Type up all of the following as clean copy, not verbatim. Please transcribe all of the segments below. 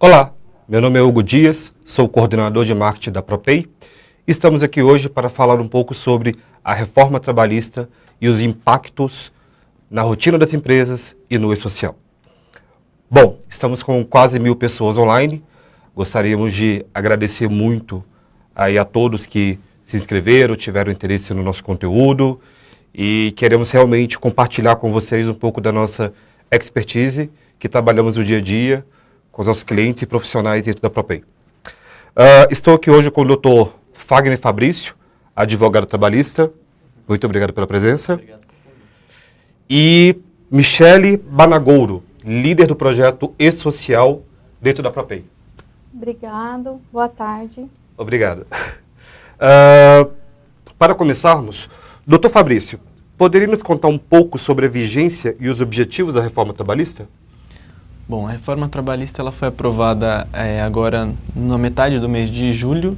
Olá, meu nome é Hugo Dias, sou coordenador de marketing da Propay. Estamos aqui hoje para falar um pouco sobre a reforma trabalhista e os impactos na rotina das empresas e no e-social. Bom, estamos com quase 1.000 pessoas online. Gostaríamos de agradecer muito aí a todos que se inscreveram, tiveram interesse no nosso conteúdo e queremos realmente compartilhar com vocês um pouco da nossa expertise que trabalhamos no dia a dia com os nossos clientes e profissionais dentro da Propay. Estou aqui hoje com o Dr. Fagner Fabrício, advogado trabalhista. Muito obrigado pela presença. Obrigado. E Michele Banagouro, líder do projeto e-social dentro da Propay. Obrigado, boa tarde. Obrigado. Para começarmos, Dr. Fabrício, poderia nos contar um pouco sobre a vigência e os objetivos da reforma trabalhista? Bom, a reforma trabalhista ela foi aprovada agora na metade do mês de julho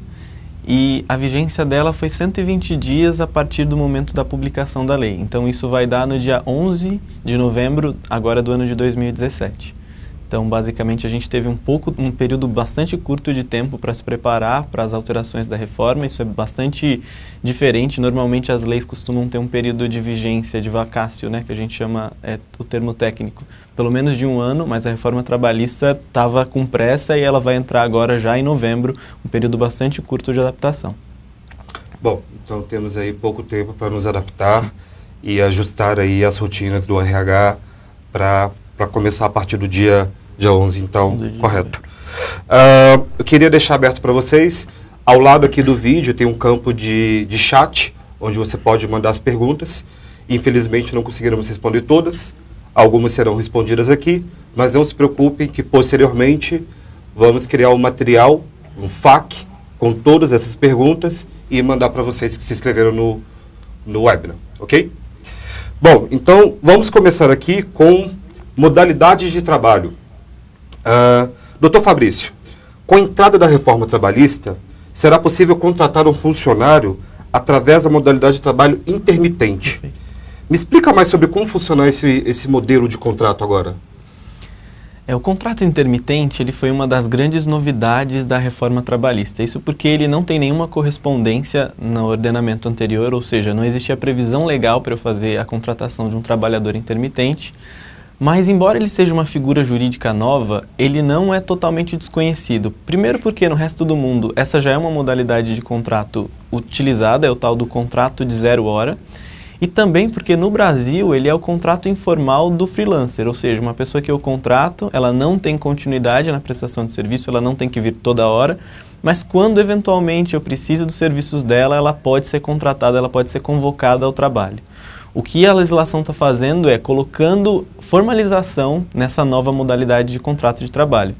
e a vigência dela foi 120 dias a partir do momento da publicação da lei. Então isso vai dar no dia 11 de novembro, agora do ano de 2017. Então, basicamente, a gente teve um período bastante curto de tempo para se preparar para as alterações da reforma. Isso é bastante diferente. Normalmente, as leis costumam ter um período de vigência, de vacácio, né, que a gente chama, o termo técnico, pelo menos de 1 ano, mas a reforma trabalhista estava com pressa e ela vai entrar agora já em novembro, um período bastante curto de adaptação. Bom, então temos aí pouco tempo para nos adaptar e ajustar aí as rotinas do RH para começar a partir do dia 11, então, correto. Eu queria deixar aberto para vocês, ao lado aqui do vídeo tem um campo de chat, onde você pode mandar as perguntas. Infelizmente não conseguiremos responder todas, algumas serão respondidas aqui, mas não se preocupem que posteriormente vamos criar um material, um FAQ, com todas essas perguntas e mandar para vocês que se inscreveram no webinar, ok? Bom, então vamos começar aqui com modalidades de trabalho. Dr. Fabrício, com a entrada da reforma trabalhista, será possível contratar um funcionário através da modalidade de trabalho intermitente. Me explica mais sobre como funciona esse modelo de contrato agora. O contrato intermitente ele foi uma das grandes novidades da reforma trabalhista. Isso porque ele não tem nenhuma correspondência no ordenamento anterior, ou seja, não existia previsão legal para eu fazer a contratação de um trabalhador intermitente. Mas, embora ele seja uma figura jurídica nova, ele não é totalmente desconhecido. Primeiro porque no resto do mundo essa já é uma modalidade de contrato utilizada, é o tal do contrato de 0 hora. E também porque no Brasil ele é o contrato informal do freelancer, ou seja, uma pessoa que eu contrato, ela não tem continuidade na prestação de serviço, ela não tem que vir toda hora, mas quando eventualmente eu preciso dos serviços dela, ela pode ser contratada, ela pode ser convocada ao trabalho. O que a legislação está fazendo é colocando formalização nessa nova modalidade de contrato de trabalho.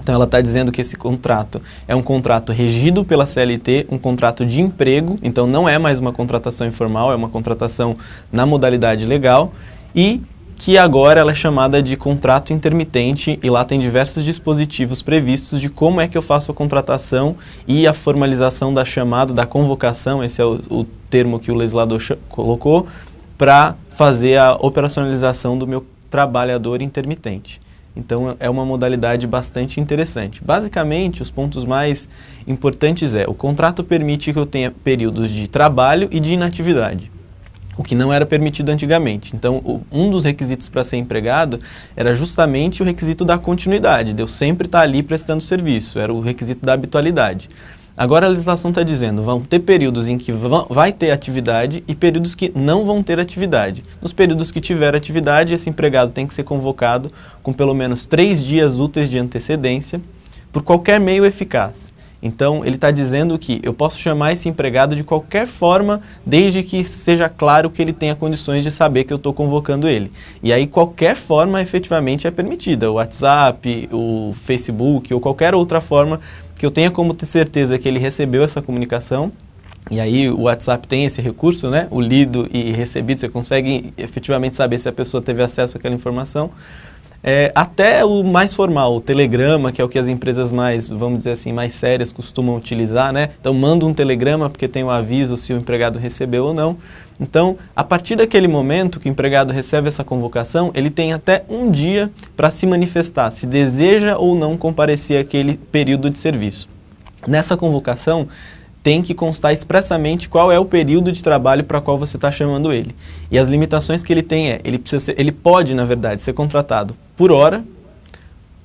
Então, ela está dizendo que esse contrato é um contrato regido pela CLT, um contrato de emprego, então não é mais uma contratação informal, é uma contratação na modalidade legal, e que agora ela é chamada de contrato intermitente, e lá tem diversos dispositivos previstos de como é que eu faço a contratação e a formalização da chamada, da convocação, esse é o termo que o legislador colocou, para fazer a operacionalização do meu trabalhador intermitente. Então, é uma modalidade bastante interessante. Basicamente, os pontos mais importantes o contrato permite que eu tenha períodos de trabalho e de inatividade, o que não era permitido antigamente. Então, um dos requisitos para ser empregado era justamente o requisito da continuidade, de eu sempre estar ali prestando serviço, era o requisito da habitualidade. Agora a legislação está dizendo, vão ter períodos em que vai ter atividade e períodos que não vão ter atividade. Nos períodos que tiver atividade, esse empregado tem que ser convocado com pelo menos 3 dias úteis de antecedência por qualquer meio eficaz. Então, ele está dizendo que eu posso chamar esse empregado de qualquer forma, desde que seja claro que ele tenha condições de saber que eu estou convocando ele. E aí, qualquer forma efetivamente é permitida. O WhatsApp, o Facebook ou qualquer outra forma que eu tenha como ter certeza que ele recebeu essa comunicação. E aí, o WhatsApp tem esse recurso, né? O lido e recebido, você consegue efetivamente saber se a pessoa teve acesso àquela informação. até o mais formal, o telegrama, que é o que as empresas mais, vamos dizer assim, mais sérias costumam utilizar, né? Então, manda um telegrama porque tem o aviso se o empregado recebeu ou não. Então, a partir daquele momento que o empregado recebe essa convocação, ele tem até um dia para se manifestar, se deseja ou não comparecer àquele período de serviço. Nessa convocação, tem que constar expressamente qual é o período de trabalho para qual você está chamando ele. E as limitações que ele tem ele pode, na verdade, ser contratado por hora,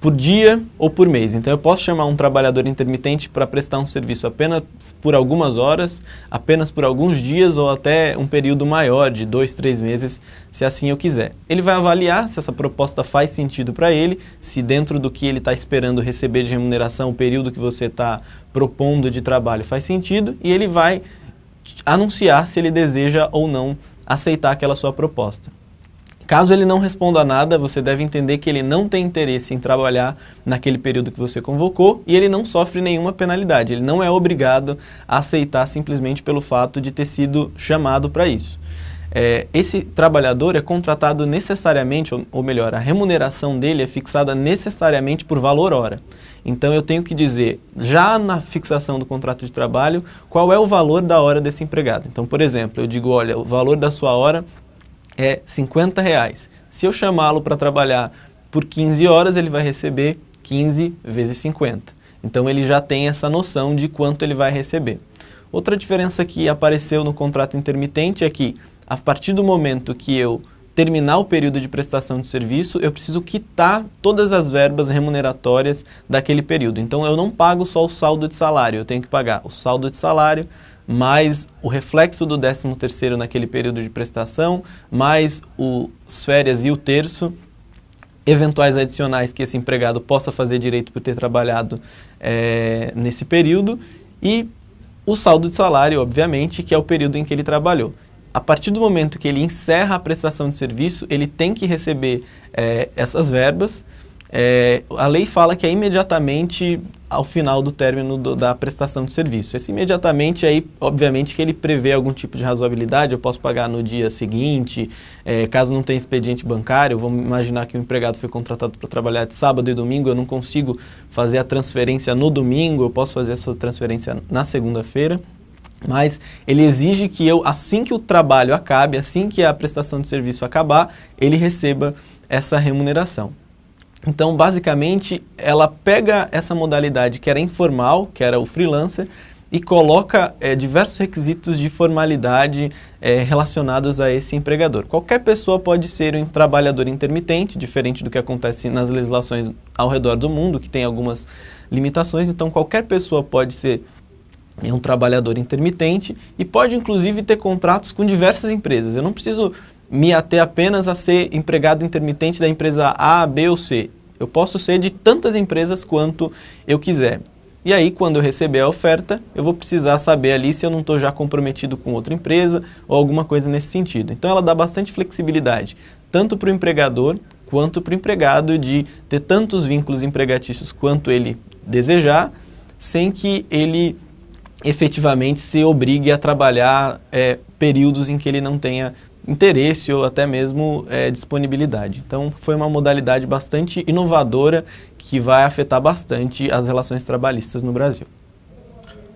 por dia ou por mês. Então eu posso chamar um trabalhador intermitente para prestar um serviço apenas por algumas horas, apenas por alguns dias ou até um período maior de 2, 3 meses, se assim eu quiser. Ele vai avaliar se essa proposta faz sentido para ele, se dentro do que ele está esperando receber de remuneração, o período que você está propondo de trabalho faz sentido, e ele vai anunciar se ele deseja ou não aceitar aquela sua proposta. Caso ele não responda nada, você deve entender que ele não tem interesse em trabalhar naquele período que você convocou e ele não sofre nenhuma penalidade. Ele não é obrigado a aceitar simplesmente pelo fato de ter sido chamado para isso. Esse trabalhador é contratado necessariamente, ou melhor, a remuneração dele é fixada necessariamente por valor hora. Então eu tenho que dizer, já na fixação do contrato de trabalho, qual é o valor da hora desse empregado. Então, por exemplo, eu digo, olha, o valor da sua hora é R$50. Se eu chamá-lo para trabalhar por 15 horas, ele vai receber 15 vezes 50. Então ele já tem essa noção de quanto ele vai receber. Outra diferença que apareceu no contrato intermitente é que, a partir do momento que eu terminar o período de prestação de serviço, eu preciso quitar todas as verbas remuneratórias daquele período. Então eu não pago só o saldo de salário, eu tenho que pagar o saldo de salário, mais o reflexo do 13º naquele período de prestação, mais as férias e o terço, eventuais adicionais que esse empregado possa fazer direito por ter trabalhado nesse período, e o saldo de salário, obviamente, que é o período em que ele trabalhou. A partir do momento que ele encerra a prestação de serviço, ele tem que receber essas verbas. A lei fala que é imediatamente ao final do término da prestação de serviço. Esse imediatamente aí, obviamente, que ele prevê algum tipo de razoabilidade, eu posso pagar no dia seguinte, caso não tenha expediente bancário, vamos imaginar que o empregado foi contratado para trabalhar de sábado e domingo, eu não consigo fazer a transferência no domingo, eu posso fazer essa transferência na segunda-feira, mas ele exige que eu, assim que o trabalho acabe, assim que a prestação de serviço acabar, ele receba essa remuneração. Então, basicamente, ela pega essa modalidade que era informal, que era o freelancer, e coloca diversos requisitos de formalidade relacionados a esse empregador. Qualquer pessoa pode ser um trabalhador intermitente, diferente do que acontece nas legislações ao redor do mundo, que tem algumas limitações. Então, qualquer pessoa pode ser um trabalhador intermitente e pode, inclusive, ter contratos com diversas empresas. Eu não preciso me ater apenas a ser empregado intermitente da empresa A, B ou C. Eu posso ser de tantas empresas quanto eu quiser. E aí, quando eu receber a oferta, eu vou precisar saber ali se eu não estou já comprometido com outra empresa ou alguma coisa nesse sentido. Então, ela dá bastante flexibilidade, tanto para o empregador quanto para o empregado, de ter tantos vínculos empregatícios quanto ele desejar, sem que ele efetivamente se obrigue a trabalhar períodos em que ele não tenha interesse ou até mesmo disponibilidade. Então, foi uma modalidade bastante inovadora que vai afetar bastante as relações trabalhistas no Brasil.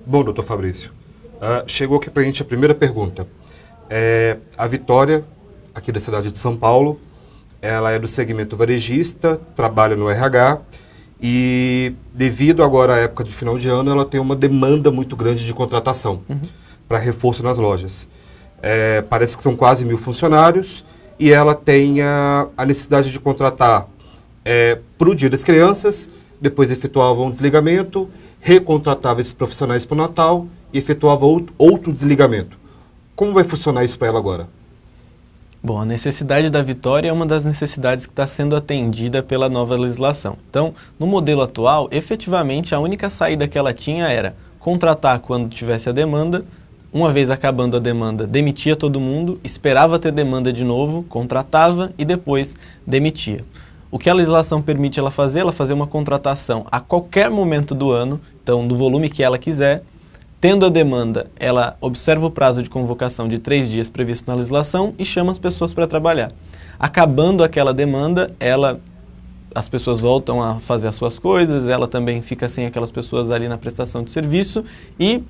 Bom, doutor Fabrício, chegou aqui para a gente a primeira pergunta. A Vitória, aqui da cidade de São Paulo, ela é do segmento varejista, trabalha no RH e, devido agora à época de final de ano, ela tem uma demanda muito grande de contratação para reforço nas lojas. Parece que são quase 1.000 funcionários e ela tem a necessidade de contratar para o Dia das Crianças, depois efetuava um desligamento, recontratava esses profissionais para o Natal e efetuava outro desligamento. Como vai funcionar isso para ela agora? Bom, a necessidade da Vitória é uma das necessidades que está sendo atendida pela nova legislação. Então, no modelo atual, efetivamente, a única saída que ela tinha era contratar quando tivesse a demanda. Uma vez acabando a demanda, demitia todo mundo, esperava ter demanda de novo, contratava e depois demitia. O que a legislação permite ela fazer uma contratação a qualquer momento do ano, então do volume que ela quiser. Tendo a demanda, ela observa o prazo de convocação de 3 dias previsto na legislação e chama as pessoas para trabalhar. Acabando aquela demanda, ela as pessoas voltam a fazer as suas coisas, ela também fica sem aquelas pessoas ali na prestação de serviço e,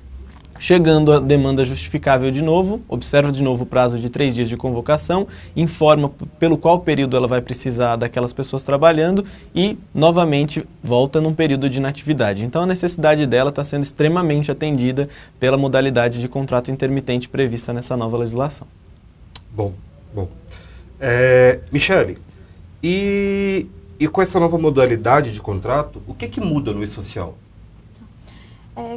chegando a demanda justificável de novo, observa de novo o prazo de 3 dias de convocação, informa pelo qual período ela vai precisar daquelas pessoas trabalhando e, novamente, volta num período de inatividade. Então, a necessidade dela está sendo extremamente atendida pela modalidade de contrato intermitente prevista nessa nova legislação. Bom. Michele, e com essa nova modalidade de contrato, o que muda no e-social?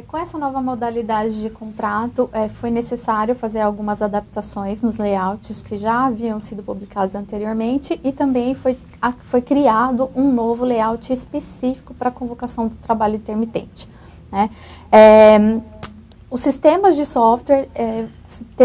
Com essa nova modalidade de contrato, foi necessário fazer algumas adaptações nos layouts que já haviam sido publicados anteriormente e também foi criado um novo layout específico para a convocação do trabalho intermitente, né? Os sistemas de software,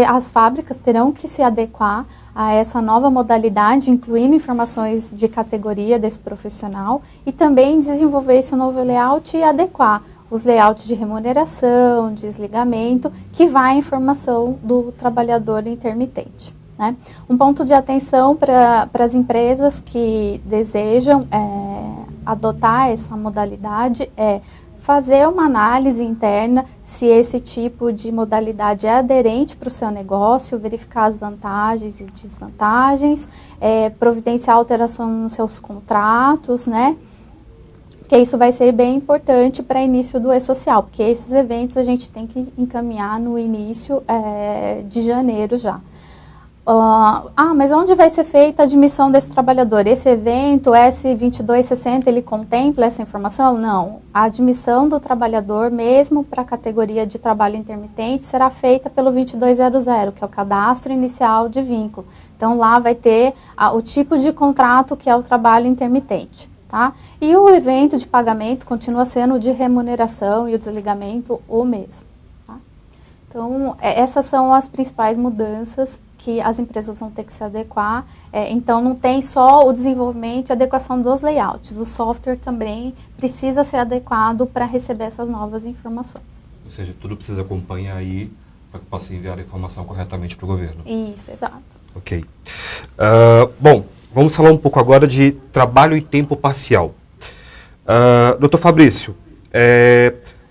as fábricas terão que se adequar a essa nova modalidade, incluindo informações de categoria desse profissional e também desenvolver esse novo layout e adequar os layouts de remuneração, desligamento, que vai a informação do trabalhador intermitente, né? Um ponto de atenção para as empresas que desejam adotar essa modalidade é fazer uma análise interna se esse tipo de modalidade é aderente para o seu negócio, verificar as vantagens e desvantagens, providenciar alteração nos seus contratos, né? Porque isso vai ser bem importante para início do e-social, porque esses eventos a gente tem que encaminhar no início de janeiro já. Mas onde vai ser feita a admissão desse trabalhador? Esse evento, S2260, ele contempla essa informação? Não. A admissão do trabalhador, mesmo para a categoria de trabalho intermitente, será feita pelo 2200, que é o cadastro inicial de vínculo. Então, lá vai ter o tipo de contrato que é o trabalho intermitente. Tá? E o evento de pagamento continua sendo o de remuneração e o desligamento o mesmo. Tá? Então, essas são as principais mudanças que as empresas vão ter que se adequar. Então, não tem só o desenvolvimento e adequação dos layouts. O software também precisa ser adequado para receber essas novas informações. Ou seja, tudo precisa acompanhar aí para que possa enviar a informação corretamente para o governo. Isso, exato. Ok. Bom, vamos falar um pouco agora de trabalho em tempo parcial. Doutor Fabrício,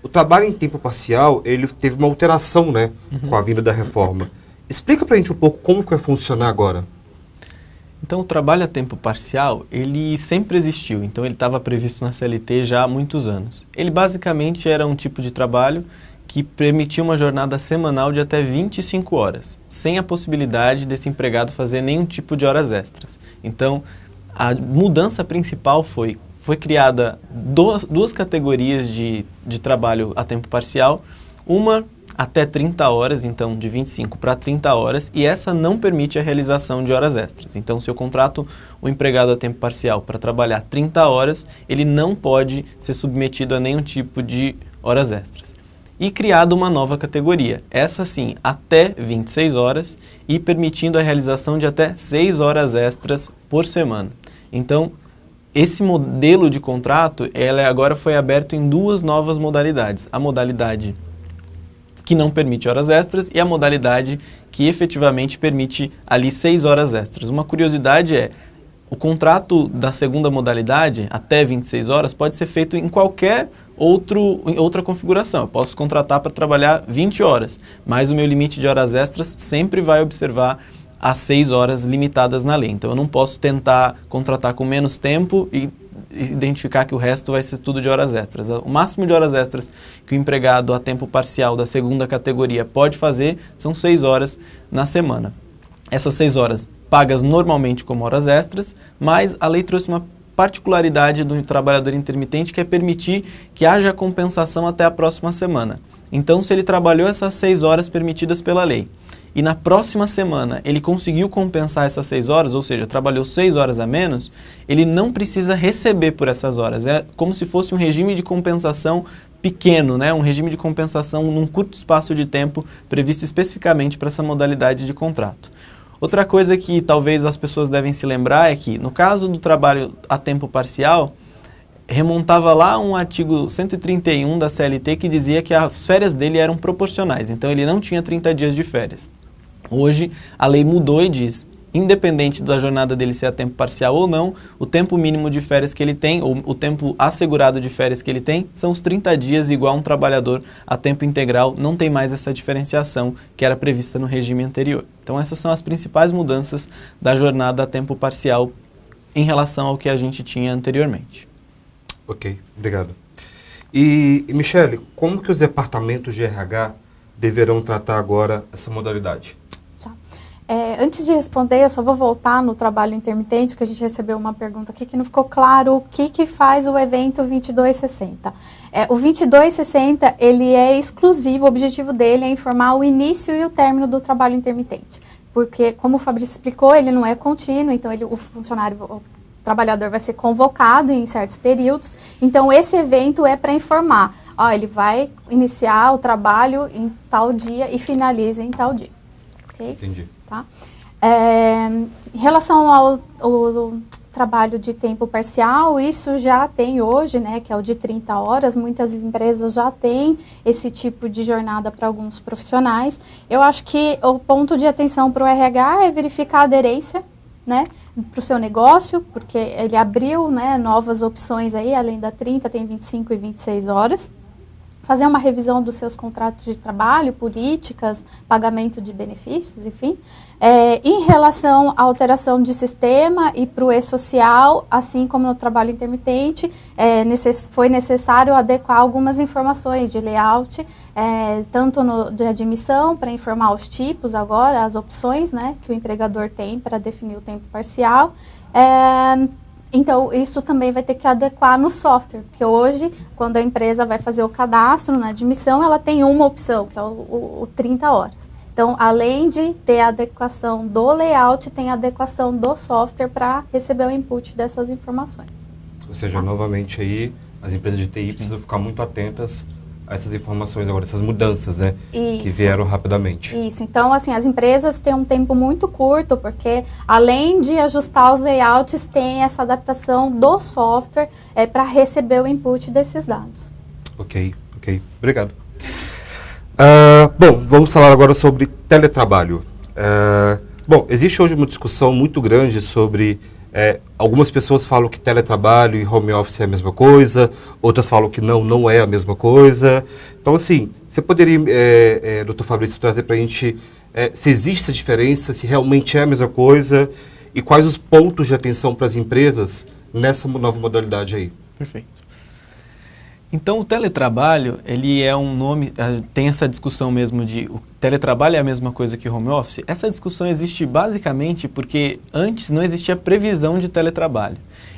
o trabalho em tempo parcial, ele teve uma alteração, né, com a vinda da reforma. Explica pra gente um pouco como que vai funcionar agora. Então, o trabalho a tempo parcial, ele sempre existiu. Então, ele estava previsto na CLT já há muitos anos. Ele basicamente era um tipo de trabalho que permitia uma jornada semanal de até 25 horas, sem a possibilidade desse empregado fazer nenhum tipo de horas extras. Então, a mudança principal foi criada duas categorias de trabalho a tempo parcial, uma até 30 horas, então de 25 para 30 horas, e essa não permite a realização de horas extras. Então, se eu contrato o empregado a tempo parcial para trabalhar 30 horas, ele não pode ser submetido a nenhum tipo de horas extras. E criado uma nova categoria, essa sim, até 26 horas e permitindo a realização de até 6 horas extras por semana. Então, esse modelo de contrato, agora foi aberto em duas novas modalidades. A modalidade que não permite horas extras e a modalidade que efetivamente permite ali 6 horas extras. Uma curiosidade o contrato da segunda modalidade, até 26 horas, pode ser feito em qualquer outra configuração. Eu posso contratar para trabalhar 20 horas, mas o meu limite de horas extras sempre vai observar as 6 horas limitadas na lei. Então, eu não posso tentar contratar com menos tempo e identificar que o resto vai ser tudo de horas extras. O máximo de horas extras que o empregado a tempo parcial da segunda categoria pode fazer são 6 horas na semana. Essas 6 horas pagas normalmente como horas extras, mas a lei trouxe uma particularidade do trabalhador intermitente que é permitir que haja compensação até a próxima semana. Então, se ele trabalhou essas 6 horas permitidas pela lei e na próxima semana ele conseguiu compensar essas 6 horas, ou seja, trabalhou 6 horas a menos, ele não precisa receber por essas horas. É como se fosse um regime de compensação pequeno, né? Um regime de compensação num curto espaço de tempo previsto especificamente para essa modalidade de contrato. Outra coisa que talvez as pessoas devem se lembrar é que, no caso do trabalho a tempo parcial, remontava lá um artigo 131 da CLT que dizia que as férias dele eram proporcionais, então ele não tinha 30 dias de férias. Hoje, a lei mudou e diz, independente da jornada dele ser a tempo parcial ou não, o tempo mínimo de férias que ele tem, ou o tempo assegurado de férias que ele tem, são os 30 dias igual a um trabalhador a tempo integral, não tem mais essa diferenciação que era prevista no regime anterior. Então essas são as principais mudanças da jornada a tempo parcial em relação ao que a gente tinha anteriormente. Ok, obrigado. E Michele, como que os departamentos de RH deverão tratar agora essa modalidade? Antes de responder, eu só vou voltar no trabalho intermitente, que a gente recebeu uma pergunta aqui que não ficou claro o que faz o evento 2260. O 2260, ele é exclusivo, o objetivo dele é informar o início e o término do trabalho intermitente. Porque, como o Fabrício explicou, ele não é contínuo, então o trabalhador vai ser convocado em certos períodos. Então, esse evento é para informar. Ele vai iniciar o trabalho em tal dia e finaliza em tal dia. Okay? Entendi. Tá? Em relação ao trabalho de tempo parcial, isso já tem hoje, né, que é o de 30 horas, muitas empresas já têm esse tipo de jornada para alguns profissionais. Eu acho que o ponto de atenção para o RH é verificar a aderência, né, para o seu negócio, porque ele abriu, né, novas opções aí, além da 30, tem 25 e 26 horas. Fazer uma revisão dos seus contratos de trabalho, políticas, pagamento de benefícios, enfim. Em relação à alteração de sistema e para o e-social, assim como no trabalho intermitente, foi necessário adequar algumas informações de layout, tanto de admissão, para informar os tipos agora, as opções, né, que o empregador tem para definir o tempo parcial. Então, isso também vai ter que adequar no software, porque hoje, quando a empresa vai fazer o cadastro na admissão, ela tem uma opção, que é o 30 horas. Então, além de ter a adequação do layout, tem a adequação do software para receber o input dessas informações. Ou seja, novamente aí, as empresas de TI precisam ficar muito atentas a essas informações agora, essas mudanças, né? Isso. Que vieram rapidamente. Isso. Então, assim, as empresas têm um tempo muito curto, porque além de ajustar os layouts, tem essa adaptação do software para receber o input desses dados. Ok. Obrigado. Bom, vamos falar agora sobre teletrabalho. Bom, existe hoje uma discussão muito grande sobre... algumas pessoas falam que teletrabalho e home office é a mesma coisa, outras falam que não é a mesma coisa. Então, assim, você poderia, doutor Fabrício, trazer para a gente se existe essa diferença, se realmente é a mesma coisa e quais os pontos de atenção para as empresas nessa nova modalidade aí? Perfeito. Então, o teletrabalho, ele é um nome, tem essa discussão mesmo de o teletrabalho é a mesma coisa que o home office. Essa discussão existe basicamente porque antes não existia previsão de teletrabalho.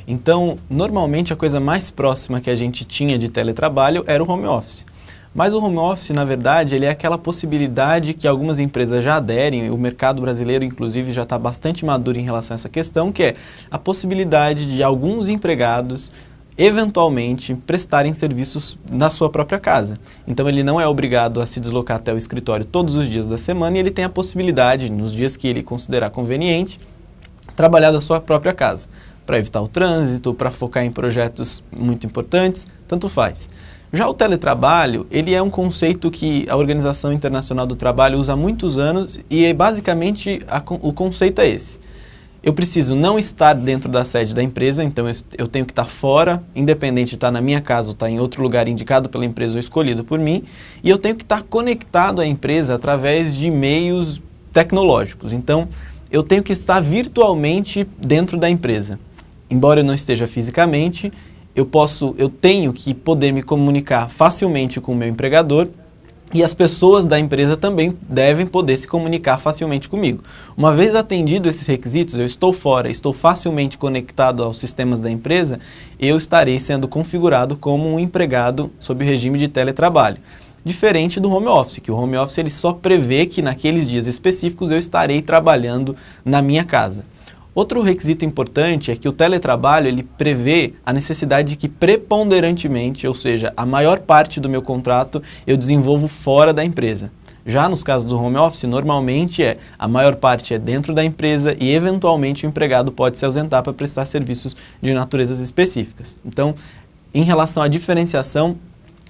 Então, normalmente a coisa mais próxima que a gente tinha de teletrabalho era o home office. Mas o home office, na verdade, ele é aquela possibilidade que algumas empresas já aderem, o mercado brasileiro, inclusive, já está bastante maduro em relação a essa questão, que é a possibilidade de alguns empregados eventualmente prestarem serviços na sua própria casa. Então ele não é obrigado a se deslocar até o escritório todos os dias da semana e ele tem a possibilidade, nos dias que ele considerar conveniente, trabalhar da sua própria casa, para evitar o trânsito, para focar em projetos muito importantes, tanto faz. Já o teletrabalho, ele é um conceito que a Organização Internacional do Trabalho usa há muitos anos e basicamente o conceito é esse. Eu preciso não estar dentro da sede da empresa, então eu tenho que estar fora, independente de estar na minha casa ou estar em outro lugar indicado pela empresa ou escolhido por mim, e eu tenho que estar conectado à empresa através de meios tecnológicos. Então, eu tenho que estar virtualmente dentro da empresa. Embora eu não esteja fisicamente, eu tenho que poder me comunicar facilmente com o meu empregador, e as pessoas da empresa também devem poder se comunicar facilmente comigo. Uma vez atendido esses requisitos, eu estou fora, estou facilmente conectado aos sistemas da empresa, eu estarei sendo configurado como um empregado sob o regime de teletrabalho. Diferente do home office, que o home office ele só prevê que naqueles dias específicos eu estarei trabalhando na minha casa. Outro requisito importante é que o teletrabalho ele prevê a necessidade de que preponderantemente, ou seja, a maior parte do meu contrato eu desenvolvo fora da empresa. Já nos casos do home office, normalmente a maior parte é dentro da empresa e eventualmente o empregado pode se ausentar para prestar serviços de naturezas específicas. Então, em relação à diferenciação,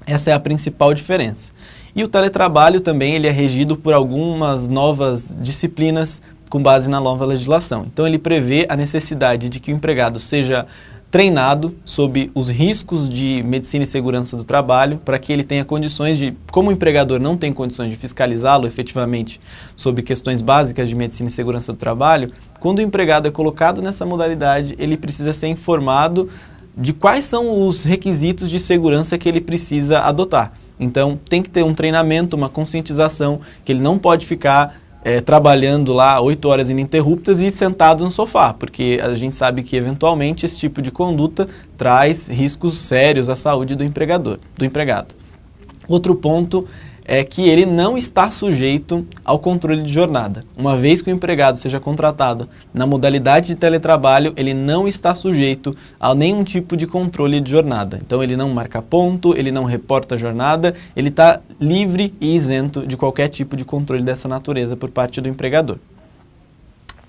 essa é a principal diferença. E o teletrabalho também ele é regido por algumas novas disciplinas com base na nova legislação. Então ele prevê a necessidade de que o empregado seja treinado sobre os riscos de medicina e segurança do trabalho, para que ele tenha condições de, como o empregador não tem condições de fiscalizá-lo efetivamente sobre questões básicas de medicina e segurança do trabalho, quando o empregado é colocado nessa modalidade, ele precisa ser informado de quais são os requisitos de segurança que ele precisa adotar. Então, tem que ter um treinamento, uma conscientização, que ele não pode ficar trabalhando lá 8 horas ininterruptas e sentado no sofá, porque a gente sabe que, eventualmente, esse tipo de conduta traz riscos sérios à saúde do empregado. Outro ponto é que ele não está sujeito ao controle de jornada. Uma vez que o empregado seja contratado na modalidade de teletrabalho, ele não está sujeito a nenhum tipo de controle de jornada. Então, ele não marca ponto, ele não reporta a jornada, ele está livre e isento de qualquer tipo de controle dessa natureza por parte do empregador.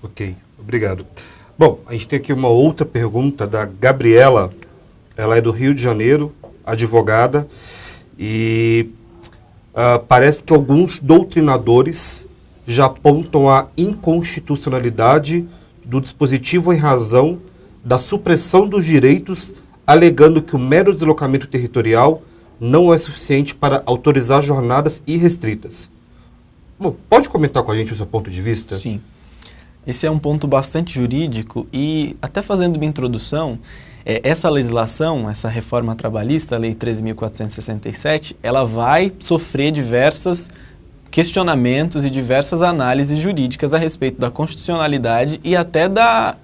Ok, obrigado. Bom, a gente tem aqui uma outra pergunta da Gabriela. Ela é do Rio de Janeiro, advogada, e parece que alguns doutrinadores já apontam a inconstitucionalidade do dispositivo em razão da supressão dos direitos, alegando que o mero deslocamento territorial não é suficiente para autorizar jornadas irrestritas. Bom, pode comentar com a gente o seu ponto de vista? Sim. Esse é um ponto bastante jurídico e, até fazendo uma introdução, essa legislação, essa reforma trabalhista, a Lei 13.467, ela vai sofrer diversos questionamentos e diversas análises jurídicas a respeito da constitucionalidade e até da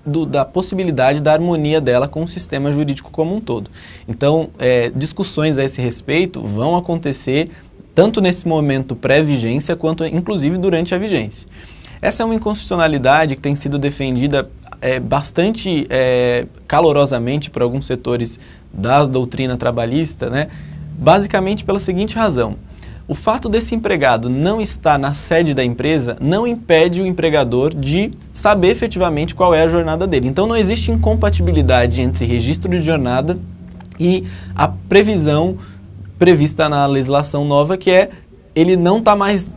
possibilidade da harmonia dela com o sistema jurídico como um todo. Então, discussões a esse respeito vão acontecer tanto nesse momento pré-vigência quanto, inclusive, durante a vigência. Essa é uma inconstitucionalidade que tem sido defendida bastante calorosamente por alguns setores da doutrina trabalhista, né? Basicamente pela seguinte razão: o fato desse empregado não estar na sede da empresa não impede o empregador de saber efetivamente qual é a jornada dele. Então não existe incompatibilidade entre registro de jornada e a previsão prevista na legislação nova, que é ele não está mais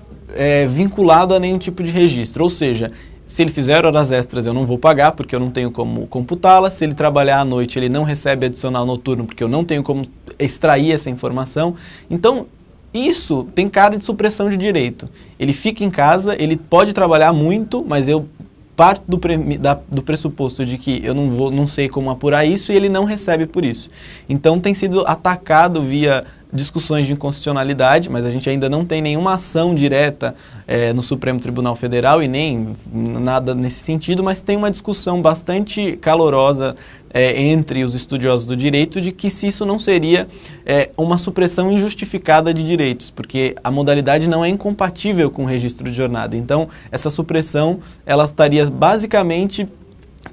vinculado a nenhum tipo de registro, ou seja, se ele fizer horas extras, eu não vou pagar, porque eu não tenho como computá-las. Se ele trabalhar à noite, ele não recebe adicional noturno, porque eu não tenho como extrair essa informação. Então, isso tem cara de supressão de direito. Ele fica em casa, ele pode trabalhar muito, mas eu parto do pressuposto de que eu não sei como apurar isso e ele não recebe por isso. Então, tem sido atacado via discussões de inconstitucionalidade, mas a gente ainda não tem nenhuma ação direta no Supremo Tribunal Federal e nem nada nesse sentido, mas tem uma discussão bastante calorosa entre os estudiosos do direito de que se isso não seria uma supressão injustificada de direitos, porque a modalidade não é incompatível com o registro de jornada. Então, essa supressão ela estaria basicamente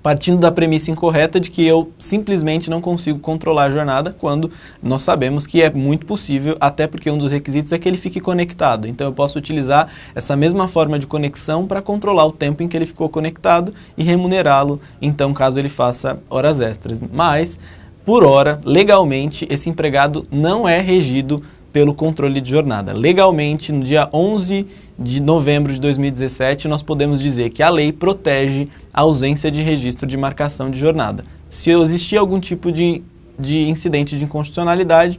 partindo da premissa incorreta de que eu simplesmente não consigo controlar a jornada, quando nós sabemos que é muito possível, até porque um dos requisitos é que ele fique conectado. Então eu posso utilizar essa mesma forma de conexão para controlar o tempo em que ele ficou conectado e remunerá-lo, então, caso ele faça horas extras. Mas, por hora, legalmente, esse empregado não é regido pelo controle de jornada. Legalmente, no dia 11 de novembro de 2017, nós podemos dizer que a lei protege a ausência de registro de marcação de jornada. Se existir algum tipo de incidente de inconstitucionalidade,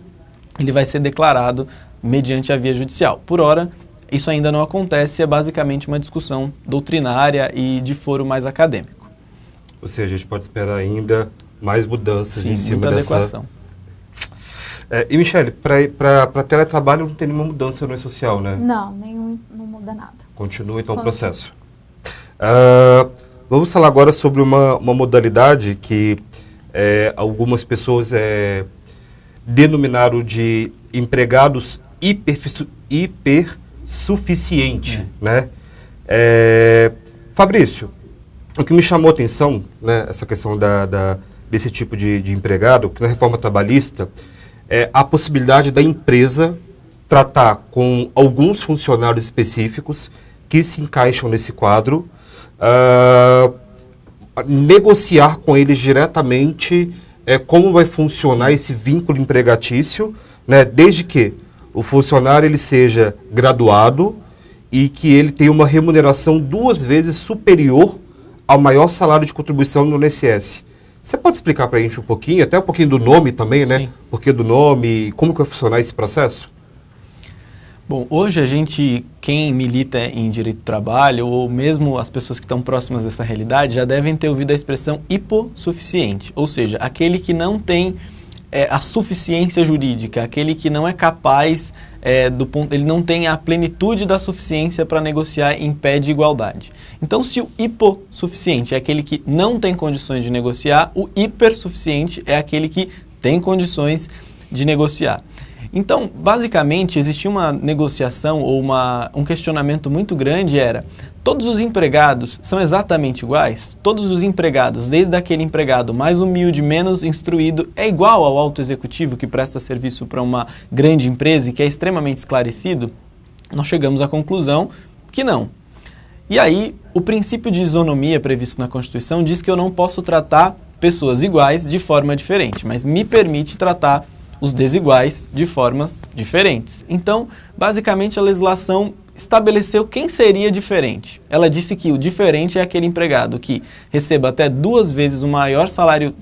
ele vai ser declarado mediante a via judicial. Por hora, isso ainda não acontece, é basicamente uma discussão doutrinária e de foro mais acadêmico. Ou seja, a gente pode esperar ainda mais mudanças. Sim, em cima muita dessa adequação. E, Michele, para teletrabalho não tem nenhuma mudança no E-Social, né? Não, não muda nada. Continua, então, o processo. Vamos falar agora sobre uma modalidade que algumas pessoas denominaram de empregados hipersuficiente, né? Fabrício, o que me chamou a atenção, né, essa questão desse tipo de empregado, que na reforma trabalhista, a possibilidade da empresa tratar com alguns funcionários específicos que se encaixam nesse quadro, negociar com eles diretamente como vai funcionar esse vínculo empregatício, né, desde que o funcionário ele seja graduado e que ele tem uma remuneração 2 vezes superior ao maior salário de contribuição no INSS. Você pode explicar para a gente um pouquinho, até um pouquinho do nome também, né? Sim. Por que do nome, como que vai funcionar esse processo? Bom, hoje a gente, quem milita em direito do trabalho, ou mesmo as pessoas que estão próximas dessa realidade, já devem ter ouvido a expressão hipossuficiente, ou seja, aquele que não tem a suficiência jurídica, aquele que não é capaz, ele não tem a plenitude da suficiência para negociar em pé de igualdade. Então, se o hipossuficiente é aquele que não tem condições de negociar, o hipersuficiente é aquele que tem condições de negociar. Então, basicamente, existia uma negociação ou um questionamento muito grande, todos os empregados são exatamente iguais? Todos os empregados, desde aquele empregado mais humilde, menos instruído, é igual ao alto executivo que presta serviço para uma grande empresa e que é extremamente esclarecido? Nós chegamos à conclusão que não. E aí, o princípio de isonomia previsto na Constituição diz que eu não posso tratar pessoas iguais de forma diferente, mas me permite tratar os desiguais de formas diferentes. Então, basicamente, a legislação estabeleceu quem seria diferente. Ela disse que o diferente é aquele empregado que receba até 2 vezes o maior salário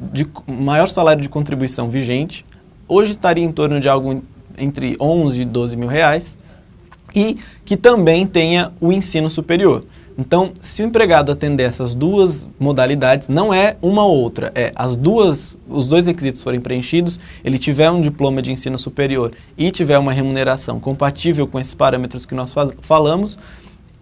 de contribuição vigente, hoje estaria em torno de algo entre 11 e 12 mil reais, e que também tenha o ensino superior. Então, se o empregado atender essas 2 modalidades, não é uma ou outra, os 2 requisitos forem preenchidos, ele tiver um diploma de ensino superior e tiver uma remuneração compatível com esses parâmetros que nós falamos,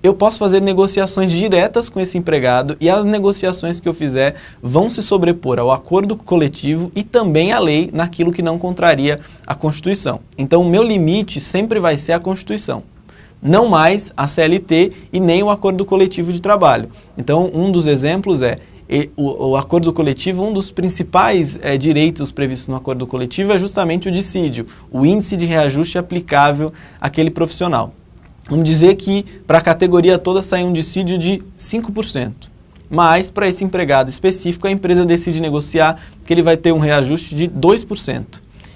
eu posso fazer negociações diretas com esse empregado e as negociações que eu fizer vão se sobrepor ao acordo coletivo e também à lei naquilo que não contraria a Constituição. Então, o meu limite sempre vai ser a Constituição. Não mais a CLT e nem o acordo coletivo de trabalho. Então, um dos exemplos o acordo coletivo, um dos principais direitos previstos no acordo coletivo é justamente o dissídio, o índice de reajuste aplicável àquele profissional. Vamos dizer que para a categoria toda sai um dissídio de 5%, mas para esse empregado específico a empresa decide negociar que ele vai ter um reajuste de 2%.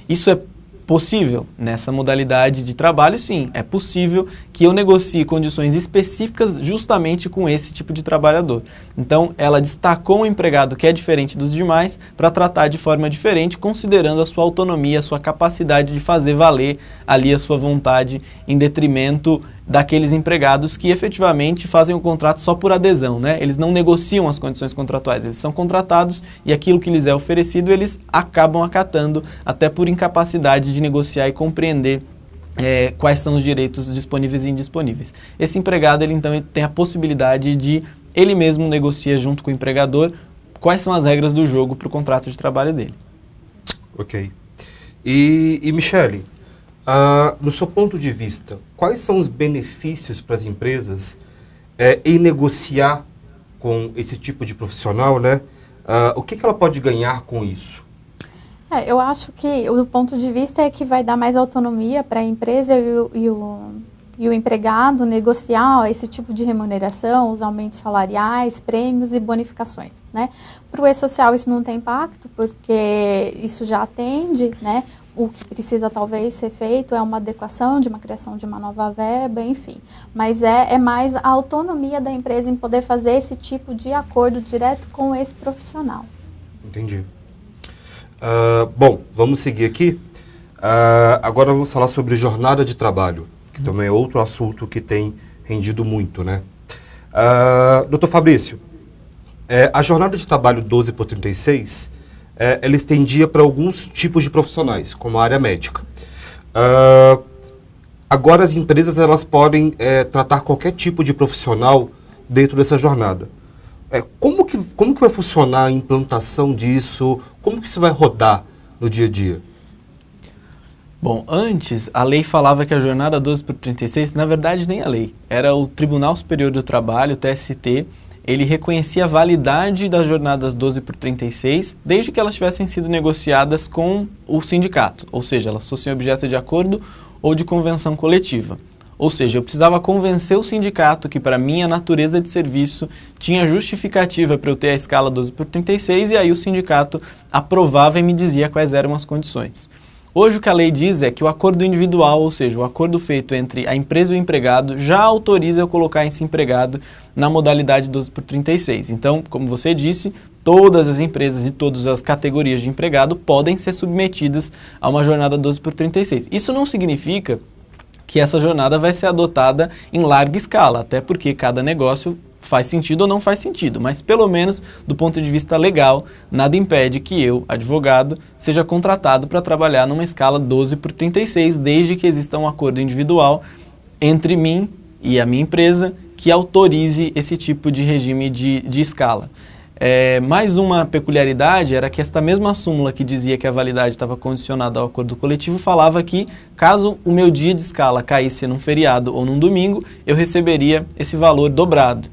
Isso é possível? Nessa modalidade de trabalho, sim, é possível que eu negocie condições específicas justamente com esse tipo de trabalhador. Então, ela destacou um empregado que é diferente dos demais para tratar de forma diferente, considerando a sua autonomia, a sua capacidade de fazer valer ali a sua vontade em detrimento daqueles empregados que efetivamente fazem o contrato só por adesão, né? Eles não negociam as condições contratuais, eles são contratados e aquilo que lhes é oferecido eles acabam acatando até por incapacidade de negociar e compreender quais são os direitos disponíveis e indisponíveis. Esse empregado, ele tem a possibilidade de, ele mesmo negocia junto com o empregador quais são as regras do jogo para o contrato de trabalho dele. Ok. E Michele, no seu ponto de vista, quais são os benefícios para as empresas em negociar com esse tipo de profissional, né? O que ela pode ganhar com isso? Eu acho que o ponto de vista é que vai dar mais autonomia para a empresa e o empregado negociar esse tipo de remuneração, os aumentos salariais, prêmios e bonificações, né? Para o E-Social isso não tem impacto, porque isso já atende, né? O que precisa talvez ser feito é uma adequação de uma criação de uma nova verba, enfim. Mas é mais a autonomia da empresa em poder fazer esse tipo de acordo direto com esse profissional. Entendi. Bom, vamos seguir aqui. Agora vamos falar sobre jornada de trabalho, que também é outro assunto que tem rendido muito, né? Doutor Fabrício, a jornada de trabalho 12/36, ela estendia para alguns tipos de profissionais, como a área médica. Agora as empresas elas podem tratar qualquer tipo de profissional dentro dessa jornada. Como que vai funcionar a implantação disso? Como que isso vai rodar no dia a dia? Bom, antes a lei falava que a jornada 12/36, na verdade nem a lei, era o Tribunal Superior do Trabalho, o TST, ele reconhecia a validade das jornadas 12/36 desde que elas tivessem sido negociadas com o sindicato, ou seja, elas fossem objeto de acordo ou de convenção coletiva. Ou seja, eu precisava convencer o sindicato que para minha natureza de serviço tinha justificativa para eu ter a escala 12/36 e aí o sindicato aprovava e me dizia quais eram as condições. Hoje o que a lei diz é que o acordo individual, ou seja, o acordo feito entre a empresa e o empregado, já autoriza eu colocar esse empregado na modalidade 12/36. Então, como você disse, todas as empresas e todas as categorias de empregado podem ser submetidas a uma jornada 12/36. Isso não significa que essa jornada vai ser adotada em larga escala, até porque cada negócio faz sentido ou não faz sentido, mas pelo menos do ponto de vista legal, nada impede que eu, advogado, seja contratado para trabalhar numa escala 12/36, desde que exista um acordo individual entre mim e a minha empresa que autorize esse tipo de regime de escala. Mais uma peculiaridade era que esta mesma súmula que dizia que a validade estava condicionada ao acordo coletivo falava que, caso o meu dia de escala caísse num feriado ou num domingo, eu receberia esse valor dobrado.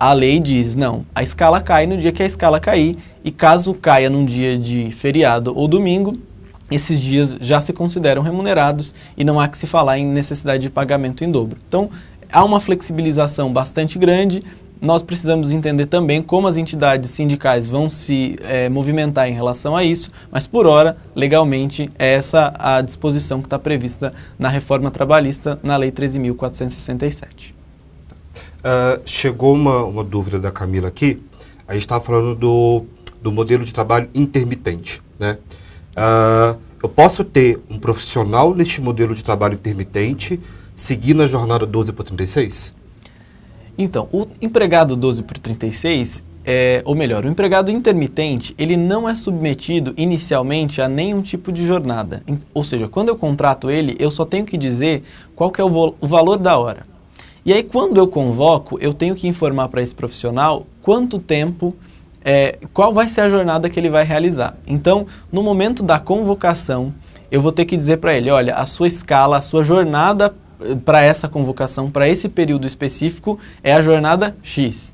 A lei diz, não, a escala cai no dia que a escala cair, e caso caia num dia de feriado ou domingo, esses dias já se consideram remunerados e não há que se falar em necessidade de pagamento em dobro. Então, há uma flexibilização bastante grande. Nós precisamos entender também como as entidades sindicais vão se movimentar em relação a isso, mas por hora, legalmente, é essa a disposição que está prevista na reforma trabalhista na Lei 13.467. Chegou uma dúvida da Camila aqui. A gente estava falando do modelo de trabalho intermitente, né? Eu posso ter um profissional neste modelo de trabalho intermitente seguindo a jornada 12/36? Então, o empregado 12/36, ou melhor, o empregado intermitente, ele não é submetido inicialmente a nenhum tipo de jornada. Ou seja, quando eu contrato ele, eu só tenho que dizer qual que é o valor da hora. E aí, quando eu convoco, eu tenho que informar para esse profissional quanto tempo, qual vai ser a jornada que ele vai realizar. Então, no momento da convocação, eu vou ter que dizer para ele, olha, a sua escala, a sua jornada para essa convocação, para esse período específico, é a jornada X.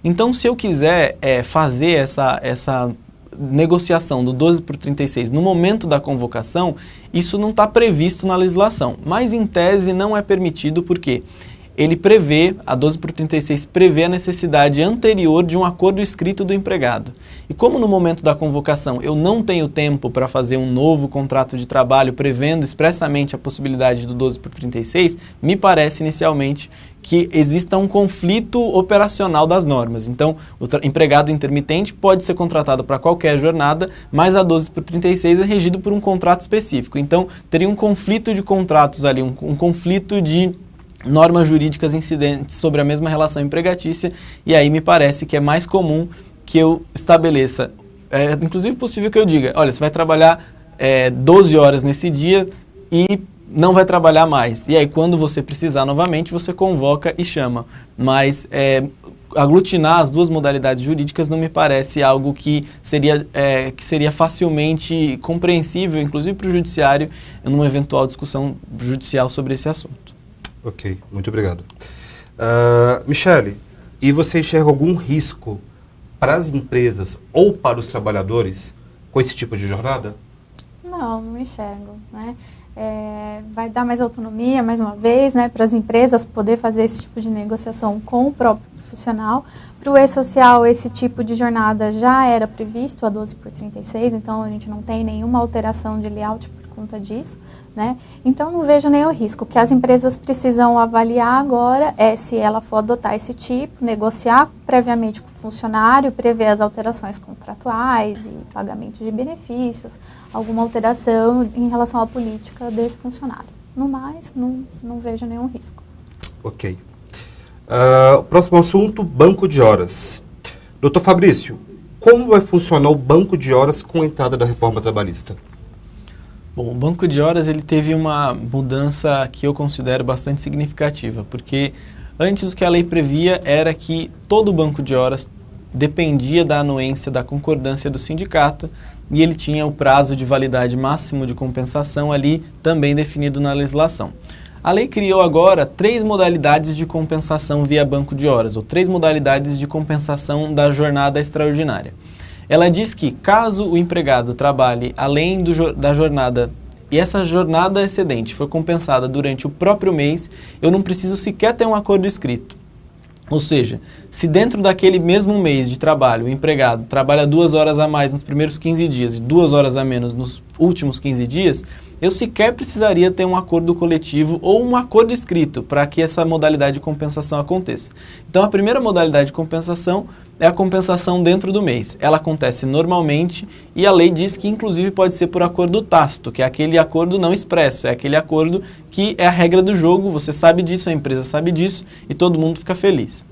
Então, se eu quiser fazer essa negociação do 12/36 no momento da convocação, isso não está previsto na legislação, mas em tese não é permitido porque ele prevê, a 12/36 prevê a necessidade anterior de um acordo escrito do empregado. E como no momento da convocação eu não tenho tempo para fazer um novo contrato de trabalho prevendo expressamente a possibilidade do 12/36, me parece inicialmente que exista um conflito operacional das normas. Então, o empregado intermitente pode ser contratado para qualquer jornada, mas a 12/36 é regido por um contrato específico. Então, teria um conflito de contratos ali, um conflito de normas jurídicas incidentes sobre a mesma relação empregatícia, e aí me parece que é mais comum que eu estabeleça, inclusive possível que eu diga, olha, você vai trabalhar 12 horas nesse dia e não vai trabalhar mais. E aí quando você precisar novamente, você convoca e chama. Mas aglutinar as duas modalidades jurídicas não me parece algo que seria facilmente compreensível, inclusive para o judiciário, numa eventual discussão judicial sobre esse assunto. Ok, muito obrigado. Michele, e você enxerga algum risco para as empresas ou para os trabalhadores com esse tipo de jornada? Não enxergo, né? Vai dar mais autonomia, mais uma vez, né, para as empresas poder fazer esse tipo de negociação com o próprio profissional. Para o E-Social, esse tipo de jornada já era previsto, a 12/36, então a gente não tem nenhuma alteração de layout por conta disso, né? Então não vejo nenhum risco. O que as empresas precisam avaliar agora é se ela for adotar esse tipo, negociar previamente com o funcionário, prever as alterações contratuais e pagamento de benefícios, alguma alteração em relação à política desse funcionário. No mais, não vejo nenhum risco. Ok. O próximo assunto, banco de horas. Doutor Fabrício, como vai funcionar o banco de horas com a entrada da reforma trabalhista? Bom, o banco de horas ele teve uma mudança que eu considero bastante significativa, porque antes o que a lei previa era que todo banco de horas dependia da anuência, da concordância do sindicato, e ele tinha o prazo de validade máximo de compensação ali também definido na legislação. A lei criou agora 3 modalidades de compensação via banco de horas, ou 3 modalidades de compensação da jornada extraordinária. Ela diz que, caso o empregado trabalhe além da jornada e essa jornada excedente for compensada durante o próprio mês, eu não preciso sequer ter um acordo escrito. Ou seja, se dentro daquele mesmo mês de trabalho o empregado trabalha 2 horas a mais nos primeiros 15 dias e 2 horas a menos nos últimos 15 dias, eu sequer precisaria ter um acordo coletivo ou um acordo escrito para que essa modalidade de compensação aconteça. Então, a primeira modalidade de compensação é a compensação dentro do mês. Ela acontece normalmente e a lei diz que, inclusive, pode ser por acordo tácito, que é aquele acordo não expresso, é aquele acordo que é a regra do jogo, você sabe disso, a empresa sabe disso e todo mundo fica feliz.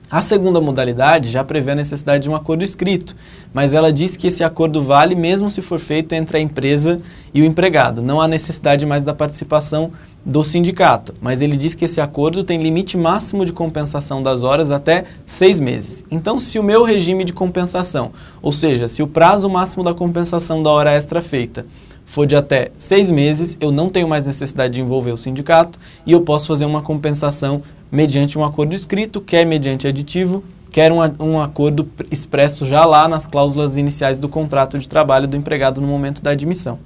A segunda modalidade já prevê a necessidade de um acordo escrito, mas ela diz que esse acordo vale mesmo se for feito entre a empresa e o empregado. Não há necessidade mais da participação do sindicato, mas ele diz que esse acordo tem limite máximo de compensação das horas até 6 meses. Então, se o meu regime de compensação, ou seja, se o prazo máximo da compensação da hora extra feita for de até 6 meses, eu não tenho mais necessidade de envolver o sindicato e eu posso fazer uma compensação mediante um acordo escrito, quer mediante aditivo, quer um acordo expresso já lá nas cláusulas iniciais do contrato de trabalho do empregado no momento da admissão.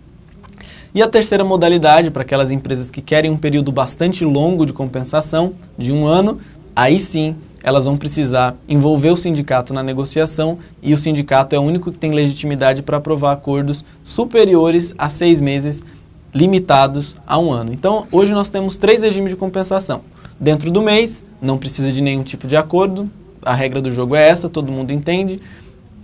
E a terceira modalidade, para aquelas empresas que querem um período bastante longo de compensação, de 1 ano, aí sim elas vão precisar envolver o sindicato na negociação e o sindicato é o único que tem legitimidade para aprovar acordos superiores a 6 meses, limitados a 1 ano. Então, hoje nós temos 3 regimes de compensação. Dentro do mês, não precisa de nenhum tipo de acordo, a regra do jogo é essa, todo mundo entende.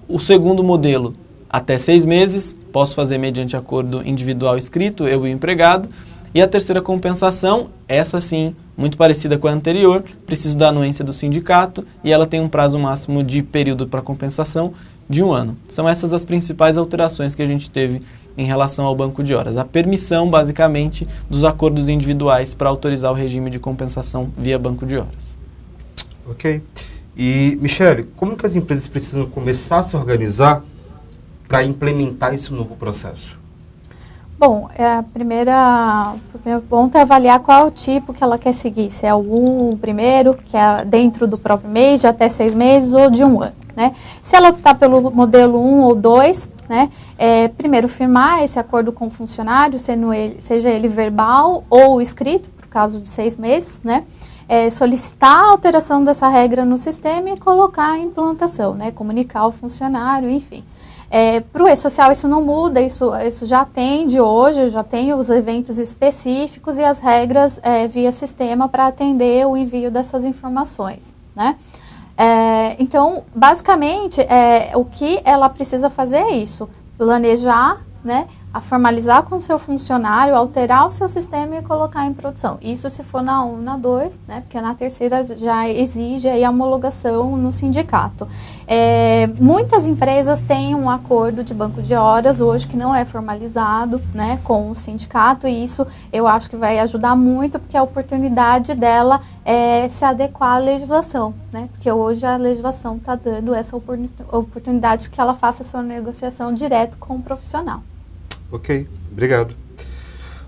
O segundo modelo, até 6 meses, posso fazer mediante acordo individual escrito, eu e o empregado. E a terceira compensação, essa sim, muito parecida com a anterior, preciso da anuência do sindicato e ela tem um prazo máximo de período para compensação de 1 ano. São essas as principais alterações que a gente teve em relação ao banco de horas. A permissão, basicamente, dos acordos individuais para autorizar o regime de compensação via banco de horas. Ok. E, Michele, como que as empresas precisam começar a se organizar para implementar esse novo processo? Bom, o primeiro ponto é avaliar qual é o tipo que ela quer seguir. Se é o primeiro, que é dentro do próprio mês, de até 6 meses, ou de 1 ano. Né? Se ela optar pelo modelo 1 ou 2, né, primeiro firmar esse acordo com o funcionário, seja ele verbal ou escrito, por caso de 6 meses, né? Solicitar a alteração dessa regra no sistema e colocar em implantação, né? Comunicar ao funcionário, enfim. Para o E-Social isso não muda, isso já atende hoje, já tem os eventos específicos e as regras via sistema para atender o envio dessas informações, né? Então, basicamente, o que ela precisa fazer é isso, planejar, né, a formalizar com o seu funcionário, alterar o seu sistema e colocar em produção. Isso se for na 1, na 2, né, porque na terceira já exige aí a homologação no sindicato. Muitas empresas têm um acordo de banco de horas hoje que não é formalizado, né, com o sindicato e isso eu acho que vai ajudar muito porque a oportunidade dela é se adequar à legislação, né, porque hoje a legislação está dando essa oportunidade que ela faça essa negociação direto com o profissional. Ok, obrigado.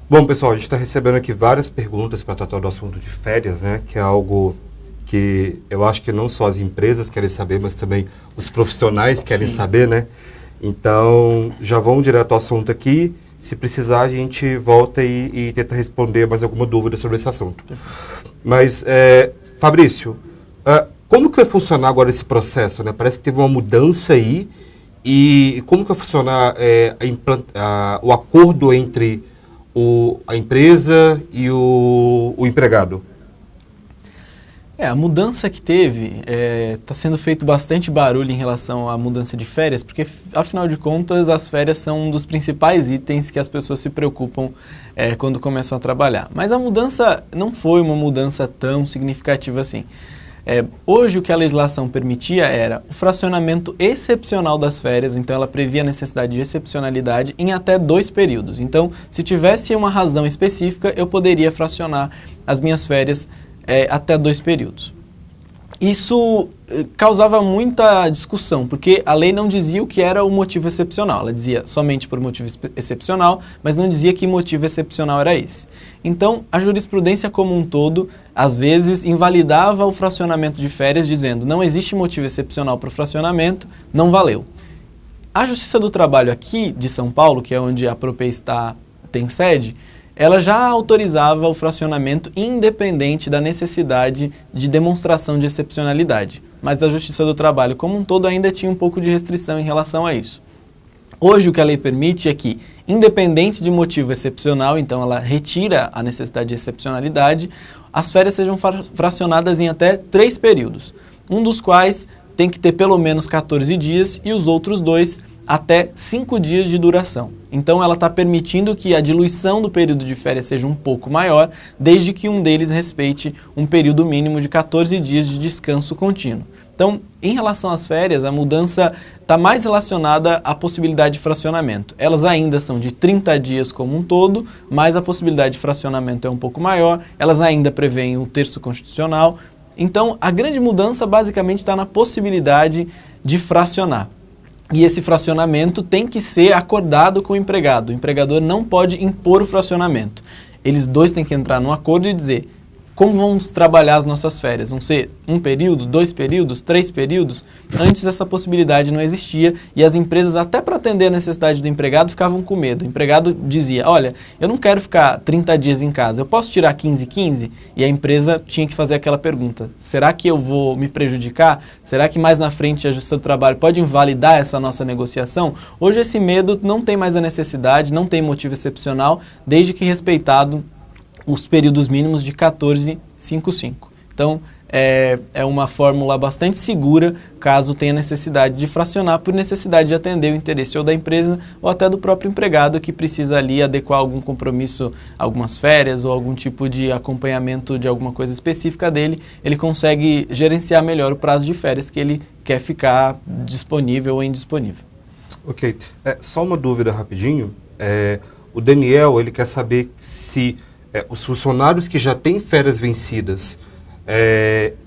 Bom, pessoal, a gente está recebendo aqui várias perguntas para tratar do assunto de férias, né? Que é algo que eu acho que não só as empresas querem saber, mas também os profissionais querem saber, né? Então, já vamos direto ao assunto aqui. Se precisar, a gente volta e tenta responder mais alguma dúvida sobre esse assunto. Mas, Fabrício, como que vai funcionar agora esse processo, né? Parece que teve uma mudança aí. E como que vai funcionar o acordo entre a empresa e o empregado? A mudança que teve, está sendo feito bastante barulho em relação à mudança de férias, porque, afinal de contas, as férias são um dos principais itens que as pessoas se preocupam quando começam a trabalhar. Mas a mudança não foi uma mudança tão significativa assim. Hoje o que a legislação permitia era o fracionamento excepcional das férias, então ela previa a necessidade de excepcionalidade em até 2 períodos. Então, se tivesse uma razão específica, eu poderia fracionar as minhas férias até 2 períodos. Isso causava muita discussão, porque a lei não dizia o que era o motivo excepcional. Ela dizia somente por motivo excepcional, mas não dizia que motivo excepcional era esse. Então, a jurisprudência como um todo, às vezes, invalidava o fracionamento de férias, dizendo não existe motivo excepcional para o fracionamento, não valeu. A Justiça do Trabalho aqui de São Paulo, que é onde a Propê tem sede, ela já autorizava o fracionamento independente da necessidade de demonstração de excepcionalidade. Mas a Justiça do Trabalho como um todo ainda tinha um pouco de restrição em relação a isso. Hoje o que a lei permite é que, independente de motivo excepcional, então ela retira a necessidade de excepcionalidade, as férias sejam fracionadas em até 3 períodos, um dos quais tem que ter pelo menos 14 dias e os outros 2 até 5 dias de duração. Então ela está permitindo que a diluição do período de férias seja um pouco maior, desde que um deles respeite um período mínimo de 14 dias de descanso contínuo. Então, em relação às férias, a mudança está mais relacionada à possibilidade de fracionamento. Elas ainda são de 30 dias como um todo, mas a possibilidade de fracionamento é um pouco maior, elas ainda prevêem um terço constitucional. Então, a grande mudança basicamente está na possibilidade de fracionar. E esse fracionamento tem que ser acordado com o empregado. O empregador não pode impor o fracionamento. Eles dois têm que entrar num acordo e dizer: como vamos trabalhar as nossas férias? Vão ser 1 período, 2 períodos, 3 períodos? Antes essa possibilidade não existia e as empresas, até para atender a necessidade do empregado, ficavam com medo. O empregado dizia: olha, eu não quero ficar 30 dias em casa, eu posso tirar 15? E a empresa tinha que fazer aquela pergunta: será que eu vou me prejudicar? Será que mais na frente a Justiça do Trabalho pode invalidar essa nossa negociação? Hoje esse medo não tem mais a necessidade, não tem motivo excepcional, desde que respeitado os períodos mínimos de 14, 5, 5. Então, é uma fórmula bastante segura, caso tenha necessidade de fracionar, por necessidade de atender o interesse ou da empresa ou até do próprio empregado, que precisa ali adequar algum compromisso, algumas férias ou algum tipo de acompanhamento de alguma coisa específica dele. Ele consegue gerenciar melhor o prazo de férias que ele quer ficar disponível ou indisponível. Ok. Só uma dúvida rapidinho. O Daniel, ele quer saber se os funcionários que já têm férias vencidas,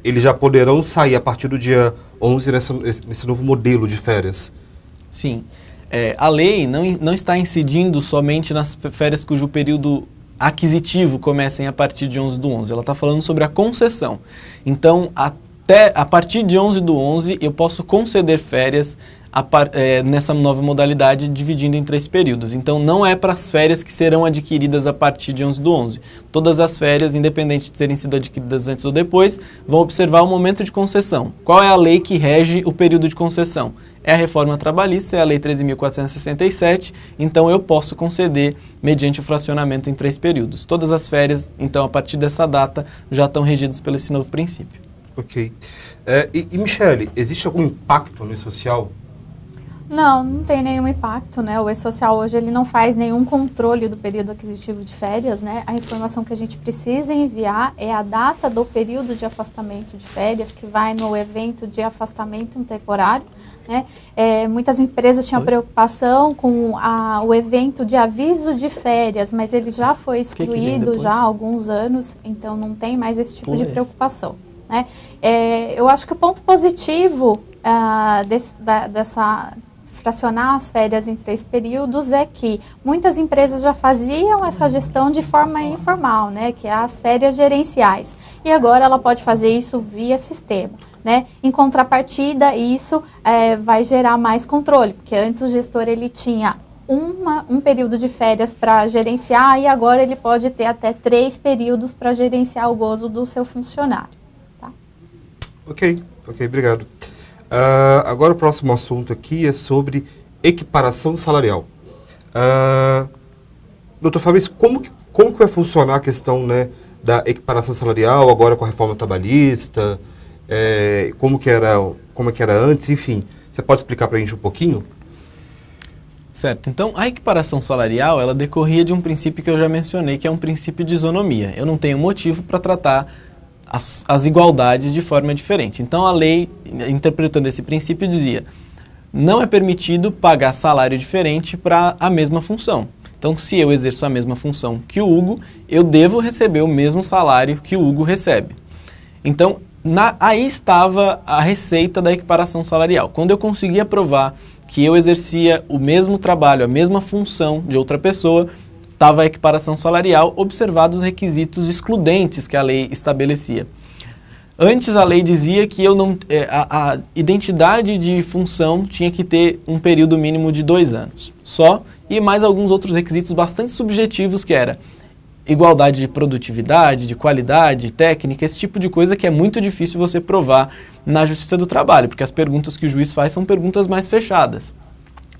eles já poderão sair a partir do dia 11 nesse novo modelo de férias? Sim. A lei não está incidindo somente nas férias cujo período aquisitivo comecem a partir de 11/11. Ela está falando sobre a concessão. Então, até a partir de 11/11, eu posso conceder férias nessa nova modalidade, dividindo em 3 períodos. Então, não é para as férias que serão adquiridas a partir de 11/11. Todas as férias, independente de terem sido adquiridas antes ou depois, vão observar o momento de concessão. Qual é a lei que rege o período de concessão? É a reforma trabalhista, é a Lei 13.467, então eu posso conceder mediante o fracionamento em 3 períodos. Todas as férias, então, a partir dessa data, já estão regidas pelo esse novo princípio. Ok. E Michele, existe algum impacto no E-Social? Não tem nenhum impacto, né? O E-Social hoje ele não faz nenhum controle do período aquisitivo de férias, né? A informação que a gente precisa enviar é a data do período de afastamento de férias, que vai no evento de afastamento temporário, né? Muitas empresas tinham preocupação com o evento de aviso de férias, mas ele já foi excluído já há alguns anos, então não tem mais esse tipo de preocupação, né? Eu acho que o ponto positivo dessa fracionar as férias em 3 períodos é que muitas empresas já faziam essa gestão de forma informal, né, que é as férias gerenciais. E agora ela pode fazer isso via sistema, né? Em contrapartida, isso vai gerar mais controle, porque antes o gestor ele tinha um período de férias para gerenciar e agora ele pode ter até 3 períodos para gerenciar o gozo do seu funcionário. Tá? Ok, obrigado. Agora o próximo assunto aqui é sobre equiparação salarial. Doutor Fabrício, como que vai funcionar a questão, né, da equiparação salarial agora com a reforma trabalhista? Como que era antes? Enfim, você pode explicar para a gente um pouquinho? Certo. Então, a equiparação salarial, ela decorria de um princípio que eu já mencionei, que é um princípio de isonomia. Eu não tenho motivo para tratar as igualdades de forma diferente. Então, a lei, interpretando esse princípio, dizia: não é permitido pagar salário diferente para a mesma função. Então, se eu exerço a mesma função que o Hugo, eu devo receber o mesmo salário que o Hugo recebe. Então, aí estava a receita da equiparação salarial. Quando eu conseguia provar que eu exercia o mesmo trabalho, a mesma função de outra pessoa, estava a equiparação salarial, observados os requisitos excludentes que a lei estabelecia. Antes a lei dizia que a identidade de função tinha que ter um período mínimo de 2 anos só, e mais alguns outros requisitos bastante subjetivos, que era igualdade de produtividade, de qualidade, técnica, esse tipo de coisa que é muito difícil você provar na Justiça do Trabalho, porque as perguntas que o juiz faz são perguntas mais fechadas.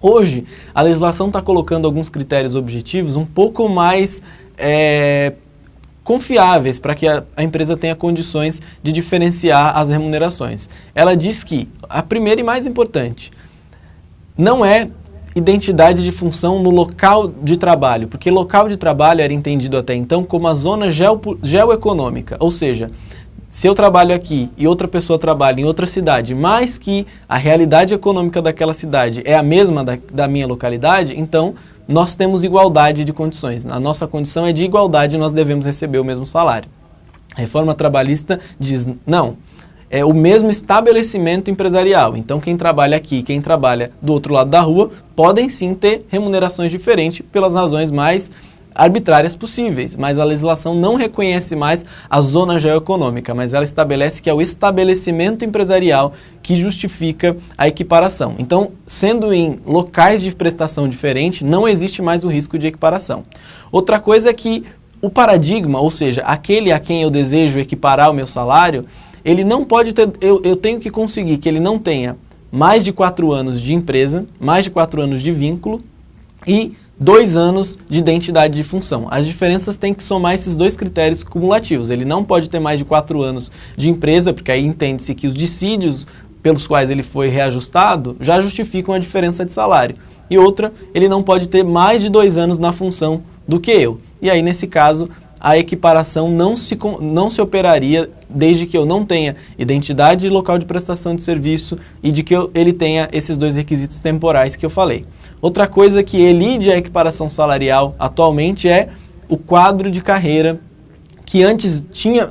Hoje, a legislação está colocando alguns critérios objetivos um pouco mais confiáveis para que a empresa tenha condições de diferenciar as remunerações. Ela diz que a primeira e mais importante não é identidade de função no local de trabalho, porque local de trabalho era entendido até então como a zona geoeconômica, ou seja, se eu trabalho aqui e outra pessoa trabalha em outra cidade, mas que a realidade econômica daquela cidade é a mesma da minha localidade, então nós temos igualdade de condições. A nossa condição é de igualdade e nós devemos receber o mesmo salário. A reforma trabalhista diz, não, é o mesmo estabelecimento empresarial. Então quem trabalha aqui e quem trabalha do outro lado da rua podem sim ter remunerações diferentes pelas razões mais arbitrárias possíveis, mas a legislação não reconhece mais a zona geoeconômica, mas ela estabelece que é o estabelecimento empresarial que justifica a equiparação. Então, sendo em locais de prestação diferentes, não existe mais o risco de equiparação. Outra coisa é que o paradigma, ou seja, aquele a quem eu desejo equiparar o meu salário, ele não pode ter, eu tenho que conseguir que ele não tenha mais de 4 anos de empresa, mais de 4 anos de vínculo e 2 anos de identidade de função. As diferenças têm que somar esses 2 critérios cumulativos. Ele não pode ter mais de 4 anos de empresa, porque aí entende-se que os dissídios pelos quais ele foi reajustado já justificam a diferença de salário. E outra, ele não pode ter mais de 2 anos na função do que eu. E aí, nesse caso, a equiparação não se operaria desde que eu não tenha identidade e local de prestação de serviço e de que ele tenha esses 2 requisitos temporais que eu falei. Outra coisa que elide a equiparação salarial atualmente é o quadro de carreira, que antes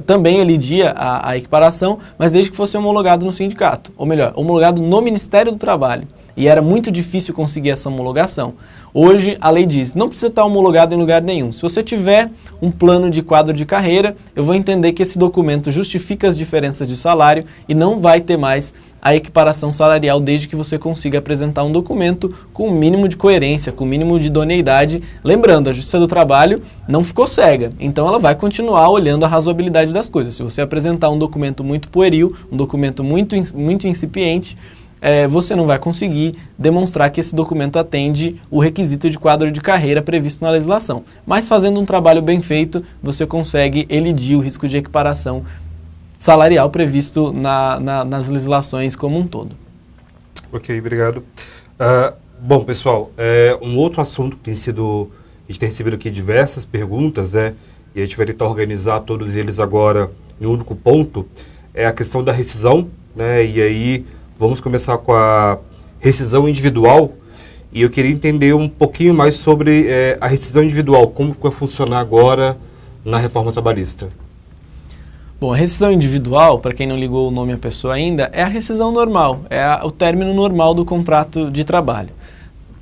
também elidia a equiparação, mas desde que fosse homologado no sindicato, ou melhor, homologado no Ministério do Trabalho. E era muito difícil conseguir essa homologação. Hoje, a lei diz, não precisa estar homologado em lugar nenhum. Se você tiver um plano de quadro de carreira, eu vou entender que esse documento justifica as diferenças de salário e não vai ter mais a equiparação salarial desde que você consiga apresentar um documento com o mínimo de coerência, com o mínimo de idoneidade. Lembrando, a Justiça do Trabalho não ficou cega, então ela vai continuar olhando a razoabilidade das coisas. Se você apresentar um documento muito pueril, um documento muito incipiente, você não vai conseguir demonstrar que esse documento atende o requisito de quadro de carreira previsto na legislação. Mas fazendo um trabalho bem feito, você consegue elidir o risco de equiparação salarial previsto nas legislações como um todo. Ok, obrigado. Bom, pessoal, um outro assunto que a gente tem recebido aqui diversas perguntas, e a gente vai tentar organizar todos eles agora em um único ponto, é a questão da rescisão, e aí vamos começar com a rescisão individual, e eu queria entender um pouquinho mais sobre a rescisão individual, como vai funcionar agora na reforma trabalhista. Bom, a rescisão individual, para quem não ligou o nome à pessoa ainda, é a rescisão normal, o término normal do contrato de trabalho.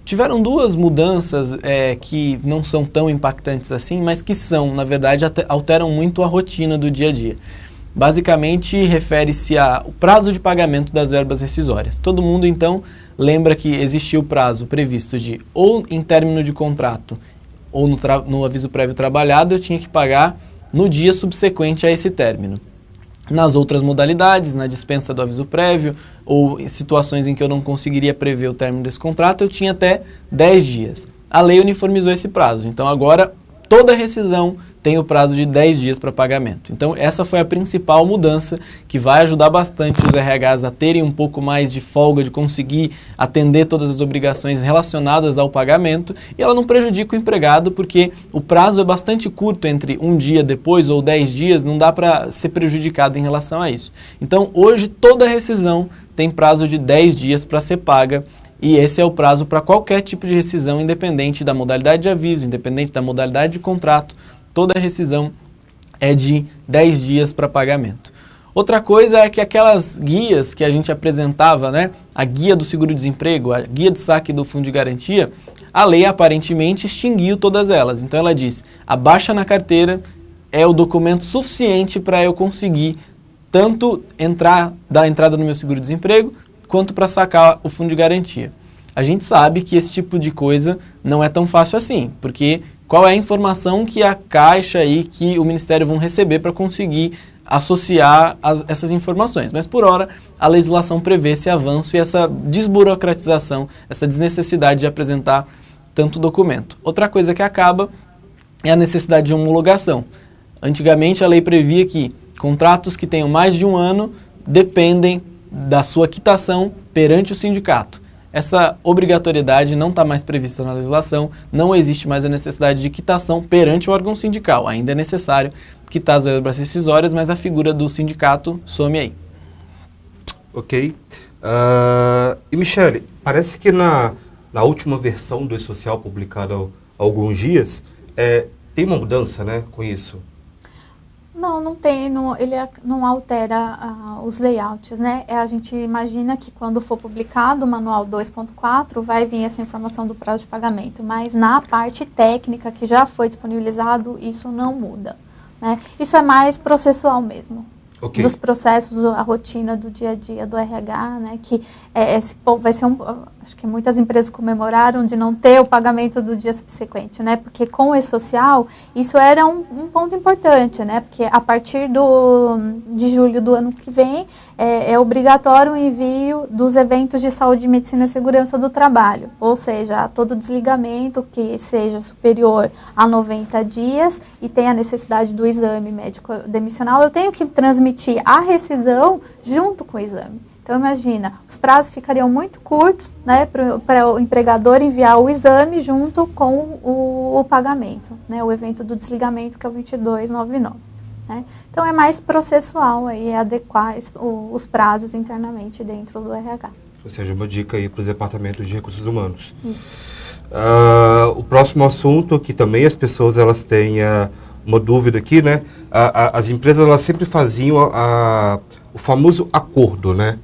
Tiveram 2 mudanças que não são tão impactantes assim, mas que na verdade, alteram muito a rotina do dia a dia. Basicamente, refere-se ao prazo de pagamento das verbas rescisórias. Todo mundo, então, lembra que existia o prazo previsto de ou em término de contrato ou no aviso prévio trabalhado, eu tinha que pagar no dia subsequente a esse término. Nas outras modalidades, na dispensa do aviso prévio ou em situações em que eu não conseguiria prever o término desse contrato, eu tinha até 10 dias. A lei uniformizou esse prazo, então agora toda rescisão tem o prazo de 10 dias para pagamento. Então essa foi a principal mudança que vai ajudar bastante os RHs a terem um pouco mais de folga, de conseguir atender todas as obrigações relacionadas ao pagamento, e ela não prejudica o empregado porque o prazo é bastante curto, entre um dia depois ou 10 dias, não dá para ser prejudicado em relação a isso. Então hoje toda rescisão tem prazo de 10 dias para ser paga, e esse é o prazo para qualquer tipo de rescisão, independente da modalidade de aviso, independente da modalidade de contrato. Toda rescisão é de 10 dias para pagamento. Outra coisa é que aquelas guias que a gente apresentava, a guia do seguro-desemprego, a guia de saque do fundo de garantia, a lei aparentemente extinguiu todas elas. Então ela diz, a baixa na carteira é o documento suficiente para eu conseguir tanto dar a entrada no meu seguro-desemprego, quanto para sacar o fundo de garantia. A gente sabe que esse tipo de coisa não é tão fácil assim, porque qual é a informação que a Caixa e que o Ministério vão receber para conseguir associar essas informações. Mas, por hora, a legislação prevê esse avanço e essa desburocratização, essa desnecessidade de apresentar tanto documento. Outra coisa que acaba é a necessidade de homologação. Antigamente, a lei previa que contratos que tenham mais de um ano dependem da sua quitação perante o sindicato. Essa obrigatoriedade não está mais prevista na legislação, não existe mais a necessidade de quitação perante o órgão sindical. Ainda é necessário quitar as verbas rescisórias, mas a figura do sindicato some aí. Ok. E Michele, parece que na última versão do E-Social publicada há alguns dias, tem uma mudança, né, com isso? Não tem, ele não altera os layouts, né? A gente imagina que quando for publicado o manual 2.4 vai vir essa informação do prazo de pagamento, mas na parte técnica que já foi disponibilizado, isso não muda, né? Isso é mais processual mesmo. Okay. Dos processos, a rotina do dia a dia do RH, né, que vai ser acho que muitas empresas comemoraram de não ter o pagamento do dia subsequente, né, porque com o E-Social isso era um ponto importante, né, porque a partir de julho do ano que vem é obrigatório o envio dos eventos de saúde, medicina e segurança do trabalho, ou seja, todo desligamento que seja superior a 90 dias e tenha a necessidade do exame médico demissional, eu tenho que transmitir a rescisão junto com o exame. Então, imagina, os prazos ficariam muito curtos, né, para o empregador enviar o exame junto com o pagamento, né, o evento do desligamento, que é o 2299. Né? Então, é mais processual aí, adequar os prazos internamente dentro do RH. Ou seja, uma dica aí para os departamentos de recursos humanos. Isso. O próximo assunto, que também as pessoas elas têm uma dúvida aqui, né? As empresas elas sempre faziam o famoso acordo, né?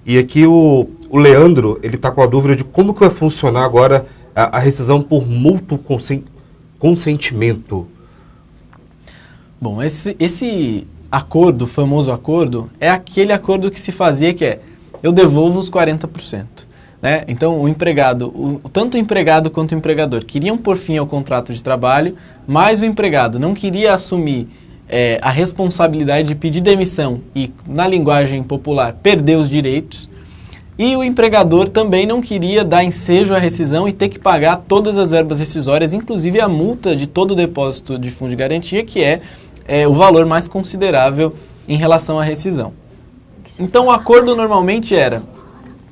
E aqui o Leandro, ele está com a dúvida de como que vai funcionar agora a rescisão por mútuo consentimento. Bom, esse acordo, o famoso acordo, é aquele acordo que se fazia que eu devolvo os 40%. Né? Então, o empregado, tanto o empregado quanto o empregador queriam pôr fim ao contrato de trabalho, mas o empregado não queria assumir a responsabilidade de pedir demissão e, na linguagem popular, perder os direitos. E o empregador também não queria dar ensejo à rescisão e ter que pagar todas as verbas rescisórias, inclusive a multa de todo o depósito de fundo de garantia, que é o valor mais considerável em relação à rescisão. Então, o acordo normalmente era: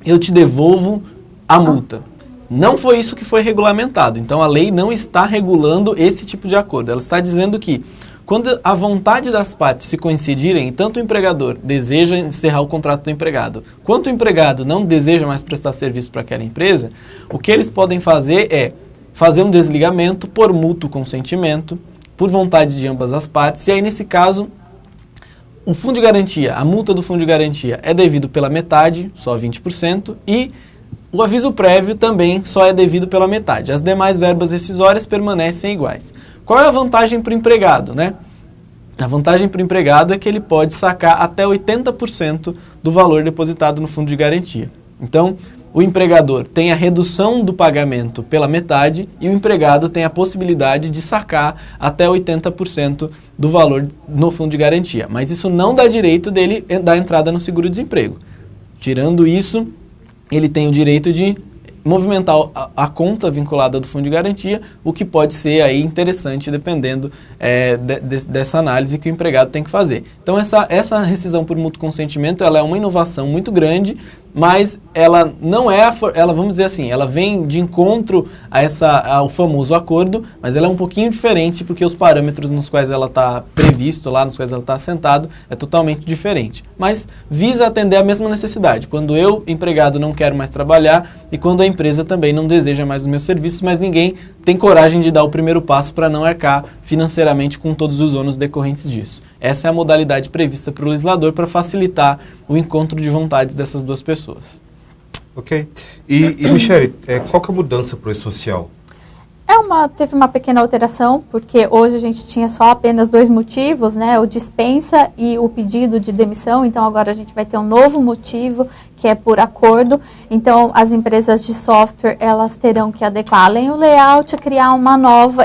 eu te devolvo a multa. Não foi isso que foi regulamentado. Então, a lei não está regulando esse tipo de acordo. Ela está dizendo que, quando a vontade das partes se coincidirem, tanto o empregador deseja encerrar o contrato do empregado, quanto o empregado não deseja mais prestar serviço para aquela empresa, o que eles podem fazer é fazer um desligamento por mútuo consentimento, por vontade de ambas as partes, e aí, nesse caso, o fundo de garantia, a multa do fundo de garantia é devido pela metade, só 20%, e o aviso prévio também só é devido pela metade. As demais verbas rescisórias permanecem iguais. Qual é a vantagem para o empregado, né? A vantagem para o empregado é que ele pode sacar até 80% do valor depositado no fundo de garantia. Então, o empregador tem a redução do pagamento pela metade e o empregado tem a possibilidade de sacar até 80% do valor no fundo de garantia. Mas isso não dá direito dele dar entrada no seguro-desemprego. Tirando isso, ele tem o direito de movimentar a conta vinculada do fundo de garantia, o que pode ser aí interessante dependendo dessa análise que o empregado tem que fazer. Então, essa rescisão por mútuo consentimento, ela é uma inovação muito grande, mas ela não vamos dizer assim, ela vem de encontro ao famoso acordo, mas ela é um pouquinho diferente porque os parâmetros nos quais ela está previsto lá, nos quais ela está assentado, é totalmente diferente. Mas visa atender a mesma necessidade, quando eu, empregado, não quero mais trabalhar e quando a empresa também não deseja mais os meus serviços, mas ninguém tem coragem de dar o primeiro passo para não arcar financeiramente com todos os ônus decorrentes disso. Essa é a modalidade prevista para o legislador para facilitar o encontro de vontades dessas duas pessoas. Ok. E Michele, qual que é a mudança para o E-Social? Teve uma pequena alteração, porque hoje a gente tinha só apenas 2 motivos, né? O dispensa e o pedido de demissão. Então, agora a gente vai ter um novo motivo, que é por acordo. Então, as empresas de software, elas terão que adequar, além do layout, criar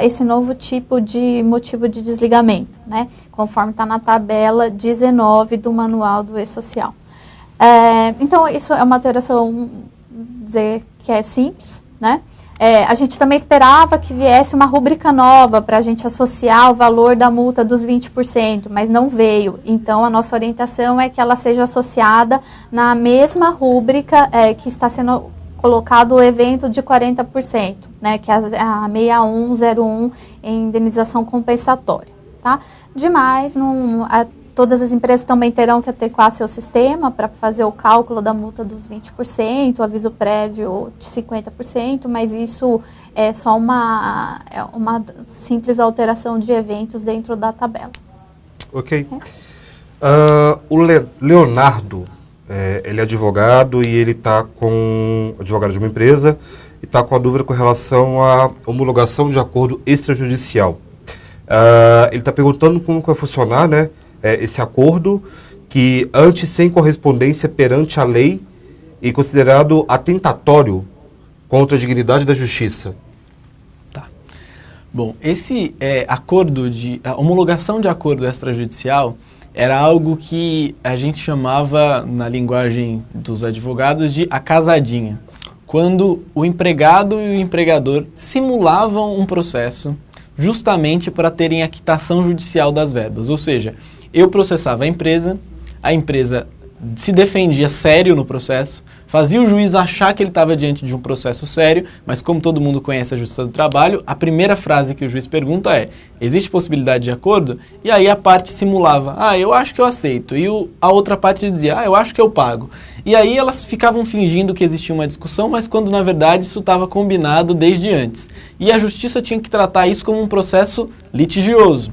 esse novo tipo de motivo de desligamento, né? Conforme está na tabela 19 do manual do E-Social. Então, isso é uma alteração, dizer que é simples, né? A gente também esperava que viesse uma rúbrica nova para a gente associar o valor da multa dos 20%, mas não veio. Então, a nossa orientação é que ela seja associada na mesma rúbrica que está sendo colocado o evento de 40%, né, que é a 6101 em indenização compensatória. Tá? Demais, todas as empresas também terão que adequar seu sistema para fazer o cálculo da multa dos 20%, o aviso prévio de 50%, mas isso é só uma simples alteração de eventos dentro da tabela. Ok. O Leonardo, ele é advogado e ele está advogado de uma empresa e está com a dúvida com relação à homologação de acordo extrajudicial. Ele está perguntando como vai funcionar, né? Esse acordo que antes sem correspondência perante a lei e considerado atentatório contra a dignidade da justiça. Tá. Bom, esse a homologação de acordo extrajudicial era algo que a gente chamava, na linguagem dos advogados, de a casadinha. Quando o empregado e o empregador simulavam um processo justamente para terem a quitação judicial das verbas, ou seja, eu processava a empresa se defendia sério no processo, fazia o juiz achar que ele estava diante de um processo sério, mas como todo mundo conhece a Justiça do Trabalho, a primeira frase que o juiz pergunta é: existe possibilidade de acordo? E aí a parte simulava: eu acho que eu aceito, e a outra parte dizia: eu acho que eu pago. E aí elas ficavam fingindo que existia uma discussão, mas quando na verdade isso estava combinado desde antes. E a Justiça tinha que tratar isso como um processo litigioso.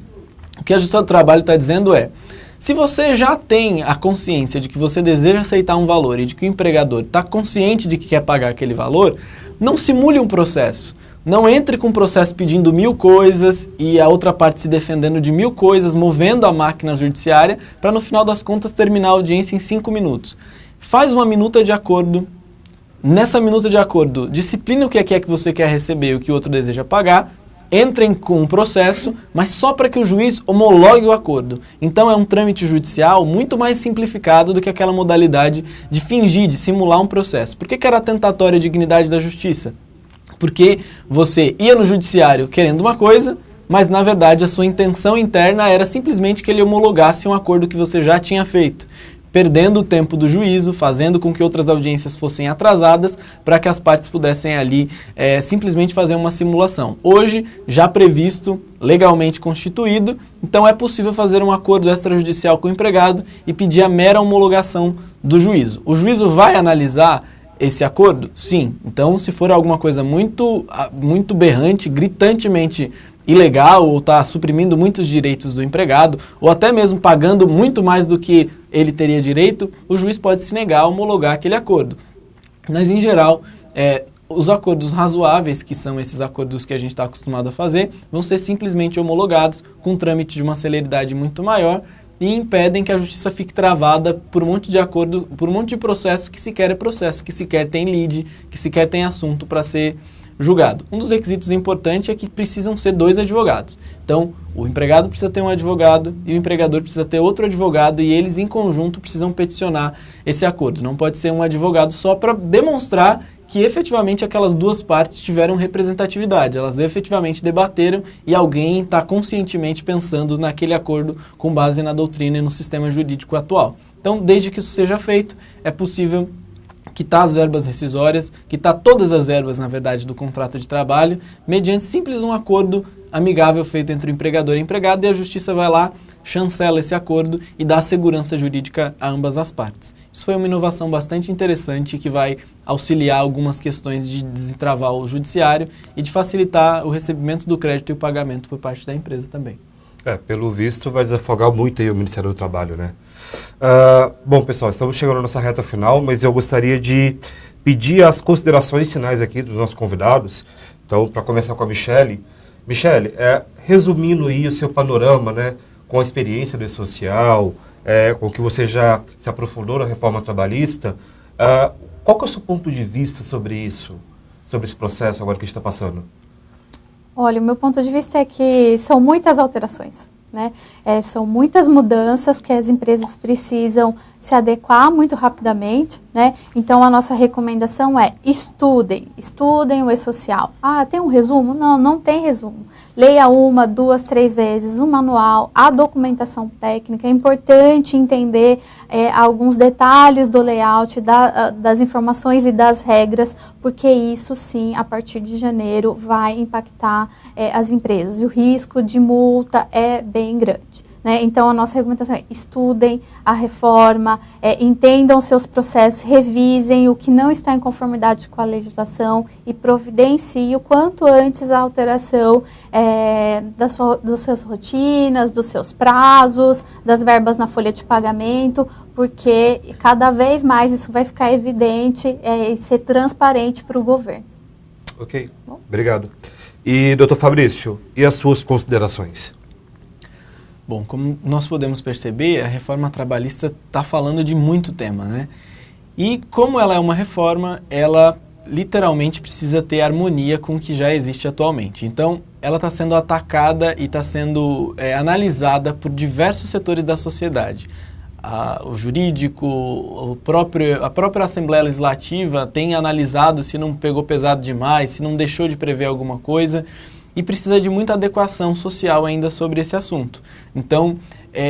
O que a Justiça do Trabalho está dizendo é: se você já tem a consciência de que você deseja aceitar um valor e de que o empregador está consciente de que quer pagar aquele valor, não simule um processo. Não entre com um processo pedindo 1000 coisas e a outra parte se defendendo de 1000 coisas, movendo a máquina judiciária para no final das contas terminar a audiência em 5 minutos. Faz uma minuta de acordo. Nessa minuta de acordo, disciplina o que é que você quer receber e o que o outro deseja pagar. Entrem com um processo, mas só para que o juiz homologue o acordo. Então é um trâmite judicial muito mais simplificado do que aquela modalidade de fingir, de simular um processo. Por que era atentatória à dignidade da justiça? Porque você ia no judiciário querendo uma coisa, mas na verdade a sua intenção interna era simplesmente que ele homologasse um acordo que você já tinha feito, perdendo o tempo do juízo, fazendo com que outras audiências fossem atrasadas para que as partes pudessem ali simplesmente fazer uma simulação. Hoje, já previsto, legalmente constituído, então é possível fazer um acordo extrajudicial com o empregado e pedir a mera homologação do juízo. O juízo vai analisar esse acordo? Sim. Então, se for alguma coisa muito berrante, gritantemente ilegal, ou está suprimindo muitos direitos do empregado, ou até mesmo pagando muito mais do que ele teria direito, o juiz pode se negar a homologar aquele acordo. Mas, em geral, os acordos razoáveis, que são esses acordos que a gente está acostumado a fazer, vão ser simplesmente homologados com um trâmite de uma celeridade muito maior e impedem que a justiça fique travada por um monte de acordo, por um monte de processo que sequer é processo, que sequer tem lide, que sequer tem assunto para ser julgado. Um dos requisitos importantes é que precisam ser 2 advogados. Então, o empregado precisa ter um advogado e o empregador precisa ter outro advogado e eles, em conjunto, precisam peticionar esse acordo. Não pode ser um advogado só para demonstrar que efetivamente aquelas 2 partes tiveram representatividade, elas efetivamente debateram e alguém está conscientemente pensando naquele acordo com base na doutrina e no sistema jurídico atual. Então, desde que isso seja feito, é possível quitar as verbas rescisórias, quitar todas as verbas, na verdade, do contrato de trabalho, mediante simples um acordo amigável feito entre o empregador e o empregado, e a justiça vai lá, chancela esse acordo e dá segurança jurídica a ambas as partes. Isso foi uma inovação bastante interessante que vai auxiliar algumas questões de destravar o judiciário e de facilitar o recebimento do crédito e o pagamento por parte da empresa também. Pelo visto vai desafogar muito aí o Ministério do Trabalho, né? Bom, pessoal, estamos chegando na nossa reta final, mas eu gostaria de pedir as considerações finais aqui dos nossos convidados, Então, para começar com a Michele, resumindo aí o seu panorama, né, com a experiência do E-Social, com o que você já se aprofundou na reforma trabalhista, qual que é o seu ponto de vista sobre isso, sobre esse processo agora que a gente está passando? Olha, o meu ponto de vista é que são muitas alterações, né? São muitas mudanças que as empresas precisam se adequar muito rapidamente, né? Então, a nossa recomendação é estudem o E-Social. Tem um resumo? Não, não tem resumo. Leia 1, 2, 3 vezes o manual, a documentação técnica. É importante entender alguns detalhes do layout, das informações e das regras, porque isso sim, a partir de janeiro, vai impactar as empresas. E o risco de multa é bem grande. Né? Então, a nossa recomendação é estudem a reforma, entendam seus processos, revisem o que não está em conformidade com a legislação e providenciem o quanto antes a alteração das suas rotinas, dos seus prazos, das verbas na folha de pagamento, porque cada vez mais isso vai ficar evidente e ser transparente para o governo. Ok, obrigado. E, doutor Fabrício, e as suas considerações? Bom, como nós podemos perceber, a reforma trabalhista está falando de muito tema, né? E como ela é uma reforma, ela literalmente precisa ter harmonia com o que já existe atualmente. Então, ela está sendo atacada e está sendo analisada por diversos setores da sociedade. O jurídico, a própria Assembleia Legislativa tem analisado se não pegou pesado demais, se não deixou de prever alguma coisa, e precisa de muita adequação social ainda sobre esse assunto. Então,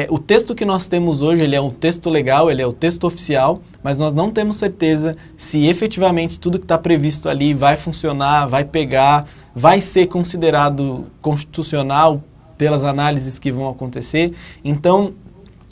o texto que nós temos hoje, ele é um texto legal, ele é o texto oficial, mas nós não temos certeza se efetivamente tudo que está previsto ali vai funcionar, vai pegar, vai ser considerado constitucional pelas análises que vão acontecer. Então,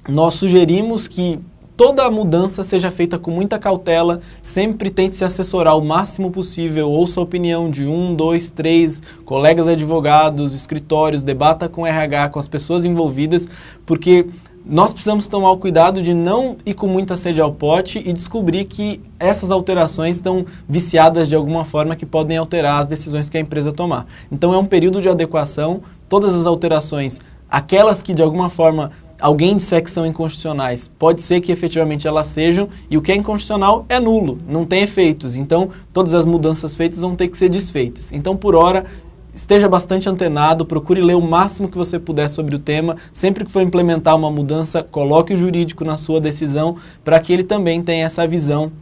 nós sugerimos que toda a mudança seja feita com muita cautela, sempre tente se assessorar o máximo possível, ouça a opinião de 1, 2, 3 colegas advogados, escritórios, debata com o RH, com as pessoas envolvidas, porque nós precisamos tomar o cuidado de não ir com muita sede ao pote e descobrir que essas alterações estão viciadas de alguma forma que podem alterar as decisões que a empresa tomar. Então é um período de adequação, todas as alterações, aquelas que de alguma forma alguém disser que são inconstitucionais, pode ser que efetivamente elas sejam, e o que é inconstitucional é nulo, não tem efeitos. Então, todas as mudanças feitas vão ter que ser desfeitas. Então, por hora, esteja bastante antenado, procure ler o máximo que você puder sobre o tema. Sempre que for implementar uma mudança, coloque o jurídico na sua decisão, para que ele também tenha essa visão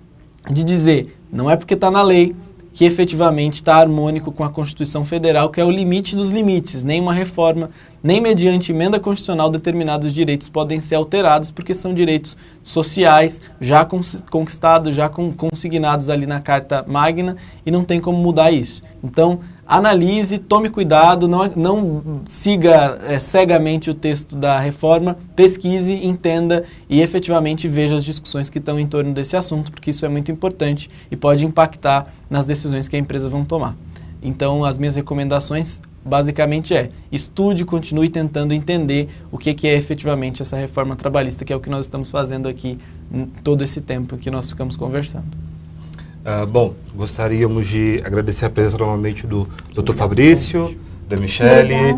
de dizer, não é porque está na lei, que efetivamente está harmônico com a Constituição Federal, que é o limite dos limites. Nem uma reforma, nem mediante emenda constitucional determinados direitos podem ser alterados, porque são direitos sociais já conquistados, já consignados ali na Carta Magna, e não tem como mudar isso. Então, analise, tome cuidado, não siga cegamente o texto da reforma, pesquise, entenda e efetivamente veja as discussões que estão em torno desse assunto, porque isso é muito importante e pode impactar nas decisões que a empresa vão tomar. Então, as minhas recomendações basicamente estude, continue tentando entender o que é efetivamente essa reforma trabalhista, que é o que nós estamos fazendo aqui todo esse tempo que nós ficamos conversando. Bom, gostaríamos de agradecer a presença novamente do Dr. Fabrício, da Michele.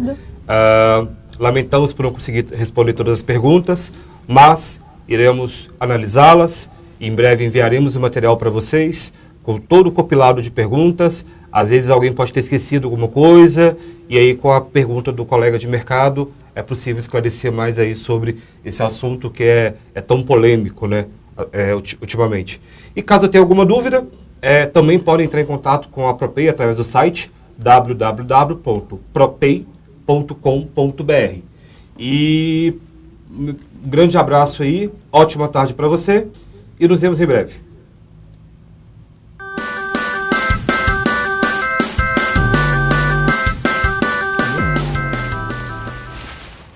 Lamentamos por não conseguir responder todas as perguntas, mas iremos analisá-las. Em breve enviaremos o material para vocês, com todo o compilado de perguntas. Às vezes alguém pode ter esquecido alguma coisa, e aí com a pergunta do colega de mercado é possível esclarecer mais aí sobre esse assunto que é tão polêmico, né? Ultimamente. E caso tenha alguma dúvida, também podem entrar em contato com a Propay através do site www.propay.com.br. E um grande abraço aí, ótima tarde para você e nos vemos em breve.